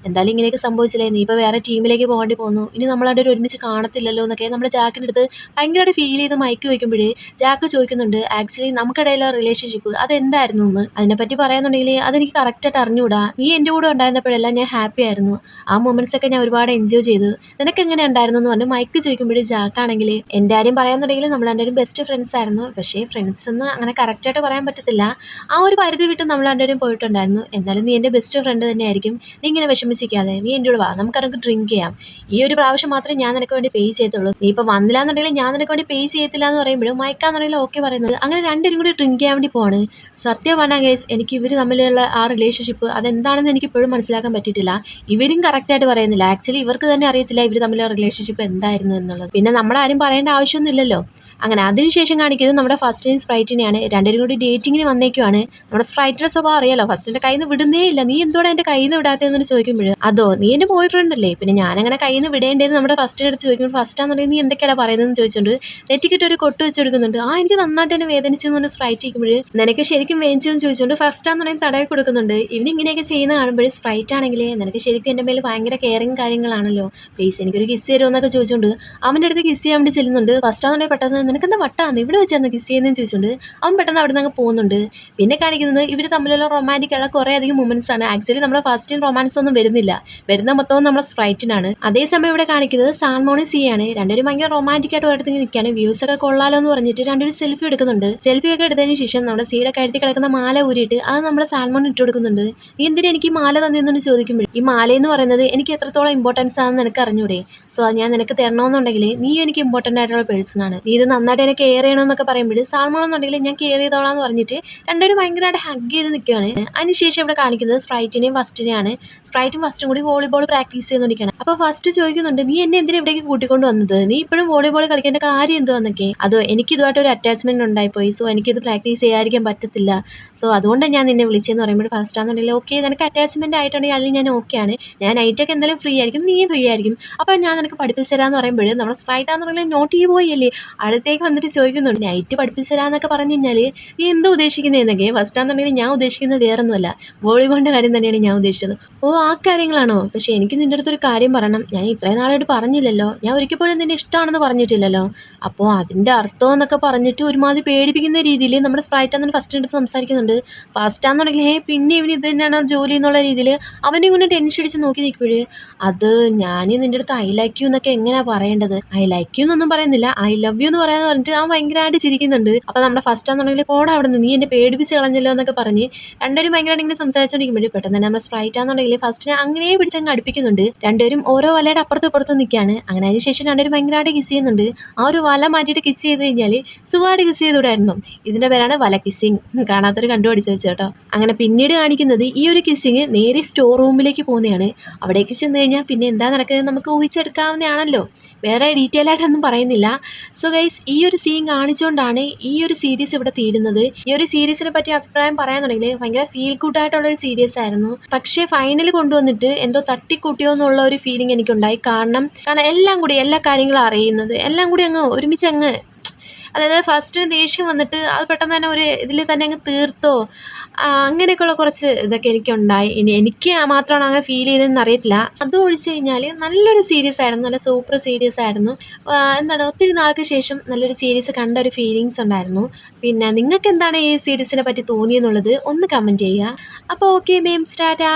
A: എന്തായാലും ഇങ്ങനെയൊക്കെ സംഭവിച്ചില്ലേ, നീ ഇപ്പോൾ വേറെ ടീമിലേക്ക് പോകേണ്ടി പോകുന്നു, ഇനി നമ്മളവിടെ ഒരുമിച്ച് കാണത്തില്ലല്ലോ എന്നൊക്കെ നമ്മുടെ ജാക്കിൻ്റെ അടുത്ത് ഭയങ്കരമായിട്ട് ഫീൽ ചെയ്ത് മൈക്ക് ചോദിക്കുമ്പോഴേ ജാക്ക് ചോദിക്കുന്നുണ്ട്, ആക്ച്വലി നമുക്കിടയിലുള്ള റിലേഷൻഷിപ്പ് അതെന്തായിരുന്നു എന്ന് അതിനെപ്പറ്റി പറയാന്നുണ്ടെങ്കിൽ അതെനിക്ക് കറക്റ്റായിട്ട് അറിഞ്ഞുകൂടാ, നീ എൻ്റെ കൂടെ ഉണ്ടായിരുന്നപ്പോഴെല്ലാം ഞാൻ ഹാപ്പി ആയിരുന്നു, ആ മൊമെന്റ്സ് ഒക്കെ ഞാൻ ഒരുപാട് എൻജോയ് ചെയ്തു, നിനക്ക് എങ്ങനെ ഉണ്ടായിരുന്നു എന്ന് പറഞ്ഞ് മൈക്ക് ചോദിക്കുമ്പോഴേ ജാക്കാണെങ്കിൽ എൻ്റെ കാര്യം പറയാന്നുണ്ടെങ്കിൽ നമ്മൾ രണ്ടുപേരും ബെസ്റ്റ് ഫ്രണ്ട്സ് ആയിരുന്നു, പക്ഷേ ഫ്രണ്ട്സ് എന്ന് അങ്ങനെ കറക്റ്റായിട്ട് പറയാൻ പറ്റത്തില്ല, ആ ഒരു പരിധി വിട്ട് നമ്മൾ രണ്ടുപേരും പോയിട്ടുണ്ടായിരുന്നു, എന്നാലും നീ എൻ്റെ ബെസ്റ്റ് ഫ്രണ്ട് തന്നെയായിരിക്കും, നീ ഇങ്ങനെ വിഷമിച്ചിരിക്കാതെ നീ എൻ്റെ കൂടെ വാ, നമുക്കതൊക്കെ ഡ്രിങ്ക് ചെയ്യാം, ഈ ഒരു പ്രാവശ്യം മാത്രമേ ഞാൻ നിനക്ക് വേണ്ടി പേ ചെയ്യത്തുള്ളൂ, നീ ഇപ്പോൾ വന്നില്ല എന്നുണ്ടെങ്കിൽ ഞാൻ നിനക്ക് വേണ്ടി പേ ചെയ്യത്തില്ല എന്ന് പറയുമ്പോഴും മയക്കാന്നുണ്ടെങ്കിൽ ഓക്കെ പറയുന്നത്. അങ്ങനെ രണ്ടുപേരും കൂടി ഡ്രിങ്ക് ചെയ്യാൻ വേണ്ടി പോവാണ്. സത്യം പറഞ്ഞാൽ ഗൈസ്, എനിക്ക് ഇവർ തമ്മിലുള്ള ആ റിലേഷൻഷിപ്പ് അതെന്താണെന്ന് എനിക്ക് ഇപ്പോഴും മനസ്സിലാക്കാൻ പറ്റിയിട്ടില്ല. ഇവരും കറക്റ്റായിട്ട് പറയുന്നില്ല, ആക്ച്വലി ഇവർക്ക് തന്നെ അറിയത്തില്ല ഇവർ തമ്മിലുള്ള റിലേഷൻഷിപ്പ് എന്തായിരുന്നു എന്നുള്ളത്. പിന്നെ നമ്മളാരും പറയേണ്ട ആവശ്യമൊന്നുമില്ലല്ലോ. അങ്ങനെ അതിനുശേഷം കാണിക്കുന്നത് നമ്മുടെ ഫസ്റ്റിനെയും സ്പ്രൈറ്റിനെയാണ്. രണ്ടുപേരും കൂടി ഡേറ്റിങ്ങിന് വന്നേക്കുവാണ്. നമ്മുടെ സ്പ്രൈറ്റിന്റെ സ്വഭാവം അറിയാലോ, ഫസ്റ്റിന്റെ കയ്യിൽ നിന്ന് വിടുന്നേ ഇല്ല, നീ എന്തോടെ എൻ്റെ കയ്യിൽ നിന്ന് വിടാത്തതെന്ന് ചോദിക്കുമ്പോൾ അതോ നീ എൻ്റെ ബോയ് ഫ്രണ്ട് അല്ലേ, പിന്നെ ഞാനങ്ങനെ കയ്യിൽ നിന്ന് വിടേണ്ടതെന്ന് നമ്മുടെ ഫസ്റ്റിൻ്റെ അടുത്ത് ചോദിക്കുമ്പോൾ ഫസ്റ്റാണെന്നുണ്ടെങ്കിൽ നീ എന്തൊക്കെയാണ് പറയുന്നതെന്ന് ചോദിച്ചുകൊണ്ട് നെറ്റിക്കിട്ട് ഒരു കൊട്ട് വെച്ച് കൊടുക്കുന്നുണ്ട്. ആ എനിക്ക് നന്നായിട്ട് തന്നെ വേദനിച്ചെന്ന് പറഞ്ഞ് സ്പ്രൈറ്റ് ഇരിക്കുമ്പോൾ നിനക്ക് ശരിക്കും വേദിച്ചെന്ന് ചോദിച്ചുകൊണ്ട് ഫസ്റ്റാണെന്നുണ്ടെങ്കിൽ തടവി കൊടുക്കുന്നുണ്ട്. ഇവനിങ്ങനെയൊക്കെ ചെയ്യുന്ന കാണുമ്പോൾ സ്പ്രൈറ്റ് ആണെങ്കിൽ നിനക്ക് ശരിക്കും എൻ്റെ മേൽ ഭയങ്കര കെയറിങ് കാര്യങ്ങളാണല്ലോ, പ്ലീസ് എനിക്കൊരു കിസ് തരുമോ എന്നൊക്കെ ചോദിച്ചുകൊണ്ട് അവൻ്റെ അടുത്ത് കിസ് ചെയ്യാൻ വേണ്ടി ചെല്ലുന്നുണ്ട്. ഫസ്റ്റാണെന്നുണ്ടെങ്കിൽ പെട്ടെന്ന് നിനക്കെന്താ വട്ടാന്ന് ഇവിടെ വെച്ചാന്ന് കിസ് ചെയ്യുന്നതെന്ന് ചോദിച്ചുകൊണ്ട് അവൻ പെട്ടെന്ന് അവിടെ നിന്ന് അങ്ങ് പോകുന്നുണ്ട്. പിന്നെ കാണിക്കുന്നത് ഇവർ തമ്മിലുള്ള റൊമാൻറ്റിക് ഉള്ള കുറേ അധികം മൊമെന്റ്സ് ആണ്. ആക്ച്വലി നമ്മുടെ ഫസ്റ്റിൻ റൊമാൻസ് ഒന്നും വരുന്നില്ല, വരുന്ന മൊത്തവും നമ്മുടെ സ്പ്രൈറ്റിനാണ്. അതേസമയം ഇവിടെ കാണിക്കുന്നത് സാൽമോണും സിയാണ്. രണ്ടുപേരും ഭയങ്കര റൊമാൻറ്റിക് ആയിട്ട് ഒരിടത്ത് നിൽക്കുകയാണ്. വ്യൂസ് ഒക്കെ കൊള്ളാലോ എന്ന് പറഞ്ഞിട്ട് രണ്ടുപേരും സെൽഫി എടുക്കുന്നുണ്ട്. സെൽഫി ഒക്കെ എടുത്തതിന് ശേഷം നമ്മുടെ സിയുടെ കഴുത്തിൽ കിടക്കുന്ന മാല ഊരിയിട്ട് അത് നമ്മുടെ സാൽമോൺ ഇട്ട് കൊടുക്കുന്നുണ്ട്. നീ എന്തിനാ എനിക്ക് ഈ മാല തന്നെയെന്ന് ചോദിക്കുമ്പോൾ ഈ മാല എന്ന് പറയുന്നത് എനിക്ക് എത്രത്തോളം ഇമ്പോർട്ടൻസ് ആണെന്ന് നിനക്ക് അറിഞ്ഞൂടെ, സോ അത് ഞാൻ നിനക്ക് തരണമെന്നുണ്ടെങ്കിൽ നീ എനിക്ക് ഇമ്പോർട്ടൻ്റ് ആയിട്ടുള്ള പേഴ്സൺ ആണ്, നീ ഇത് നന്നായിട്ട് എന്നെ കെയർ ചെയ്യണമെന്നൊക്കെ പറയുമ്പോൾ സാൽമോൺ എന്നുണ്ടെങ്കിൽ ഞാൻ കെയർ ചെയ്തോളാം എന്ന് പറഞ്ഞിട്ട് രണ്ടുപേരും ഭയങ്കരമായിട്ട് ഹഗ് ചെയ്ത് നിൽക്കുകയാണ്. അതിനുശേഷം ഇവിടെ കാണിക്കുന്നത് സ്പ്രൈറ്റിനെയും ഫസ്റ്റിനെയാണ്. സ്പ്രൈറ്റും ഫസ്റ്റും കൂടി വോളിബോൾ പ്രാക്ടീസ് ചെയ്തുകൊണ്ടിരിക്കുകയാണ്. അപ്പോൾ ഫസ്റ്റ് ചോദിക്കുന്നുണ്ട്, നീ എന്നെ എന്തിനാ ഇവിടേക്ക് കൂട്ടിക്കൊണ്ട് വന്നത്, നീ ഇപ്പോഴും വോളിബോൾ കളിക്കേണ്ട കാര്യം എന്തുവാന്നൊക്കെ. അതോ എനിക്ക് ഇതുമായിട്ട് ഒരു അറ്റാച്ച്മെന്റ് ഉണ്ടായിപ്പോയി, സോ എനിക്കിത് പ്രാക്ടീസ് ചെയ്യാതിരിക്കാൻ പറ്റത്തില്ല, സോ അതുകൊണ്ടാണ് ഞാൻ നിന്നെ വിളിച്ചതെന്ന് പറയുമ്പോൾ ഫസ്റ്റ് ആണെന്നുണ്ടെങ്കിൽ ഓക്കെ നിനക്ക് അറ്റാച്ച്മെന്റ് ആയിട്ടുണ്ടെങ്കിൽ അല്ലെങ്കിൽ ഞാൻ ഓക്കെയാണ്, ഞാൻ നൈറ്റൊക്കെ എന്തായാലും ഫ്രീ ആയിരിക്കും, നീയും ഫ്രീ ആയിരിക്കും, അപ്പോൾ ഞാൻ നിനക്ക് പഠിപ്പിച്ചു തരാമെന്ന് പറയുമ്പോൾ നമ്മൾ സ്പ്രൈറ്റ് ആണെന്നുണ്ടെങ്കിൽ നോട്ട് ചെയ്ത് പോയല്ലേ അടുത്തേക്ക് വന്നിട്ട് ചോദിക്കുന്നുണ്ട്, നൈറ്റ് പഠിപ്പിച്ചു തരാമെന്നൊക്കെ പറഞ്ഞു കഴിഞ്ഞാൽ നീ എന്താ ഉദ്ദേശിക്കുന്നതെന്നൊക്കെ. ഫസ്റ്റ് ആണെന്നുണ്ടെങ്കിൽ ഞാൻ ഉദ്ദേശിക്കുന്നത് വേറൊന്നുമല്ല, വോളിബോളിൻ്റെ കാര്യം തന്നെയാണ് ഞാൻ ഉദ്ദേശിച്ചത്. ഓ ആ കാര്യങ്ങളാണോ, പക്ഷേ എനിക്ക് നിൻ്റെ അടുത്തൊരു കാര്യം പറയണം, ഞാൻ ഇത്രയും നാളായിട്ട് പറഞ്ഞില്ലല്ലോ, ഞാൻ ഒരിക്കൽ പോലും നിന്നെ ഇഷ്ടമാണെന്ന് പറഞ്ഞിട്ടില്ലല്ലോ, അപ്പോൾ അതിൻ്റെ അർത്ഥം എന്നൊക്കെ പറഞ്ഞിട്ട് ഒരുമാതിരി പേടിപ്പിക്കുന്ന രീതിയിൽ നമ്മുടെ സ്പ്രൈറ്റ് ആണെന്ന് ഫസ്റ്റ് അടുത്ത് സംസാരിക്കുന്നുണ്ട്. ഫസ്റ്റ് ആണെന്നുണ്ടെങ്കിൽ പിന്നെ ഇവന് ഇത് തന്നെയാണ് ജോലി എന്നുള്ള രീതിയിൽ അവനെ ഇങ്ങനെ ടെൻഷൻ അടിച്ച് നോക്കി നിൽക്കുമ്പോഴേ അത് ഞാൻ നിൻ്റെ അടുത്ത് ഐ ലൈക്ക് യു എന്നൊക്കെ എങ്ങനെയാണ് പറയേണ്ടത്, ഐ ലൈക്ക് യു എന്നൊന്നും പറയുന്നില്ല, ഐ ലവ് യു എന്ന് പറയാന്ന് പറഞ്ഞിട്ട് അവൻ ഭയങ്കരമായിട്ട് ചിരിക്കുന്നുണ്ട്. അപ്പോൾ നമ്മുടെ ഫസ്റ്റ് ആണെന്നുണ്ടെങ്കിൽ പോടാ അവിടെ നിന്ന്, നീ എന്നെ പേടിപ്പിച്ച് കളഞ്ഞല്ലോ എന്നൊക്കെ പറഞ്ഞ് രണ്ടുപേരും ഭയങ്കരമായിട്ട് ഇങ്ങനെ സംസാരിച്ചുകൊണ്ടിരിക്കുമ്പോഴേ പെട്ടെന്ന് തന്നെ നമ്മുടെ സ്പ്രൈറ്റ് ആണെന്നുണ്ടെങ്കിൽ ഫസ്റ്റിനെ അങ്ങനെ പിടിച്ചങ്ങ് അടുപ്പിക്കുന്നുണ്ട്. രണ്ടുപേരും ഓരോ വലയുടെ അപ്പുറത്തും ഇപ്പുറത്തും നിൽക്കുകയാണ്. അങ്ങനെ അതിന് ശേഷം രണ്ടുപേരും ഭയങ്കരമായിട്ട് കിസ് ചെയ്യുന്നുണ്ട്. ആ ഒരു വല മാറ്റിയിട്ട് കിസ് ചെയ്ത് കഴിഞ്ഞാൽ സുഖമായിട്ട് കിസ് ചെയ്തുകൂടായിരുന്നു. ഇതിൻ്റെ പേരാണ് വല കിസ്സിങ്, കാണാത്തൊരു കണ്ടുപിടിച്ച് വെച്ചു കേട്ടോ. അങ്ങനെ പിന്നീട് കാണിക്കുന്നത് ഈ ഒരു കിസ്സിങ് നേരെ സ്റ്റോർ റൂമിലേക്ക് പോകുന്നതാണ്. അവിടേക്ക് ചെന്ന് കഴിഞ്ഞാൽ പിന്നെ എന്താ നടക്കുന്നത് നമുക്ക് ഊഹിച്ചെടുക്കാവുന്നതാണല്ലോ, വേറെ ഡീറ്റെയിൽ ആയിട്ടൊന്നും പറയുന്നില്ല. സോ ഗൈസ്, ഈ ഒരു സീൻ കാണിച്ചുകൊണ്ടാണ് ഈ ഒരു സീരീസ് ഇവിടെ തീരുന്നത്. ഈ ഒരു സീരീസിനെ പറ്റി അഭിപ്രായം പറയാന്നുണ്ടെങ്കിൽ ഭയങ്കര ഫീൽ ഗുഡ് ആയിട്ടുള്ളൊരു സീരീസ് ആയിരുന്നു, പക്ഷേ ഫൈനൽ കൊണ്ടുവന്നിട്ട് എന്തോ തട്ടിക്കൂട്ടിയോ എന്നുള്ള ഒരു ഫീലിംഗ് എനിക്കുണ്ടായി. കാരണം എല്ലാം കൂടി എല്ലാ കാര്യങ്ങളും അറിയുന്നത് എല്ലാം കൂടി അങ്ങ് ഒരുമിച്ച് അങ്ങ്, അതായത് ഫസ്റ്റിന് ദേഷ്യം വന്നിട്ട് അത് പെട്ടെന്ന് തന്നെ ഒരു ഇതിൽ തന്നെ അങ്ങ് തീർത്തോ, അങ്ങനെയൊക്കെയുള്ള കുറച്ച് ഇതൊക്കെ എനിക്കുണ്ടായി. ഇനി എനിക്ക് മാത്രമാണ് അങ്ങനെ ഫീൽ ചെയ്തതെന്ന് അറിയത്തില്ല. അത് ഒഴിച്ച് കഴിഞ്ഞാൽ നല്ലൊരു സീരീസ് ആയിരുന്നു, നല്ല സൂപ്പർ സീരീസ് ആയിരുന്നു. എന്താണ് ഒത്തിരി നാൾക്ക് ശേഷം നല്ലൊരു സീരീസ് കണ്ട ഒരു ഫീലിങ്സ് ഉണ്ടായിരുന്നു. പിന്നെ നിങ്ങൾക്ക് എന്താണ് ഈ സീരീസിനെ പറ്റി തോന്നിയെന്നുള്ളത് ഒന്ന് കമൻറ്റ് ചെയ്യുക. അപ്പോൾ ഓക്കെ ബേം സ്റ്റാർട്ടാ.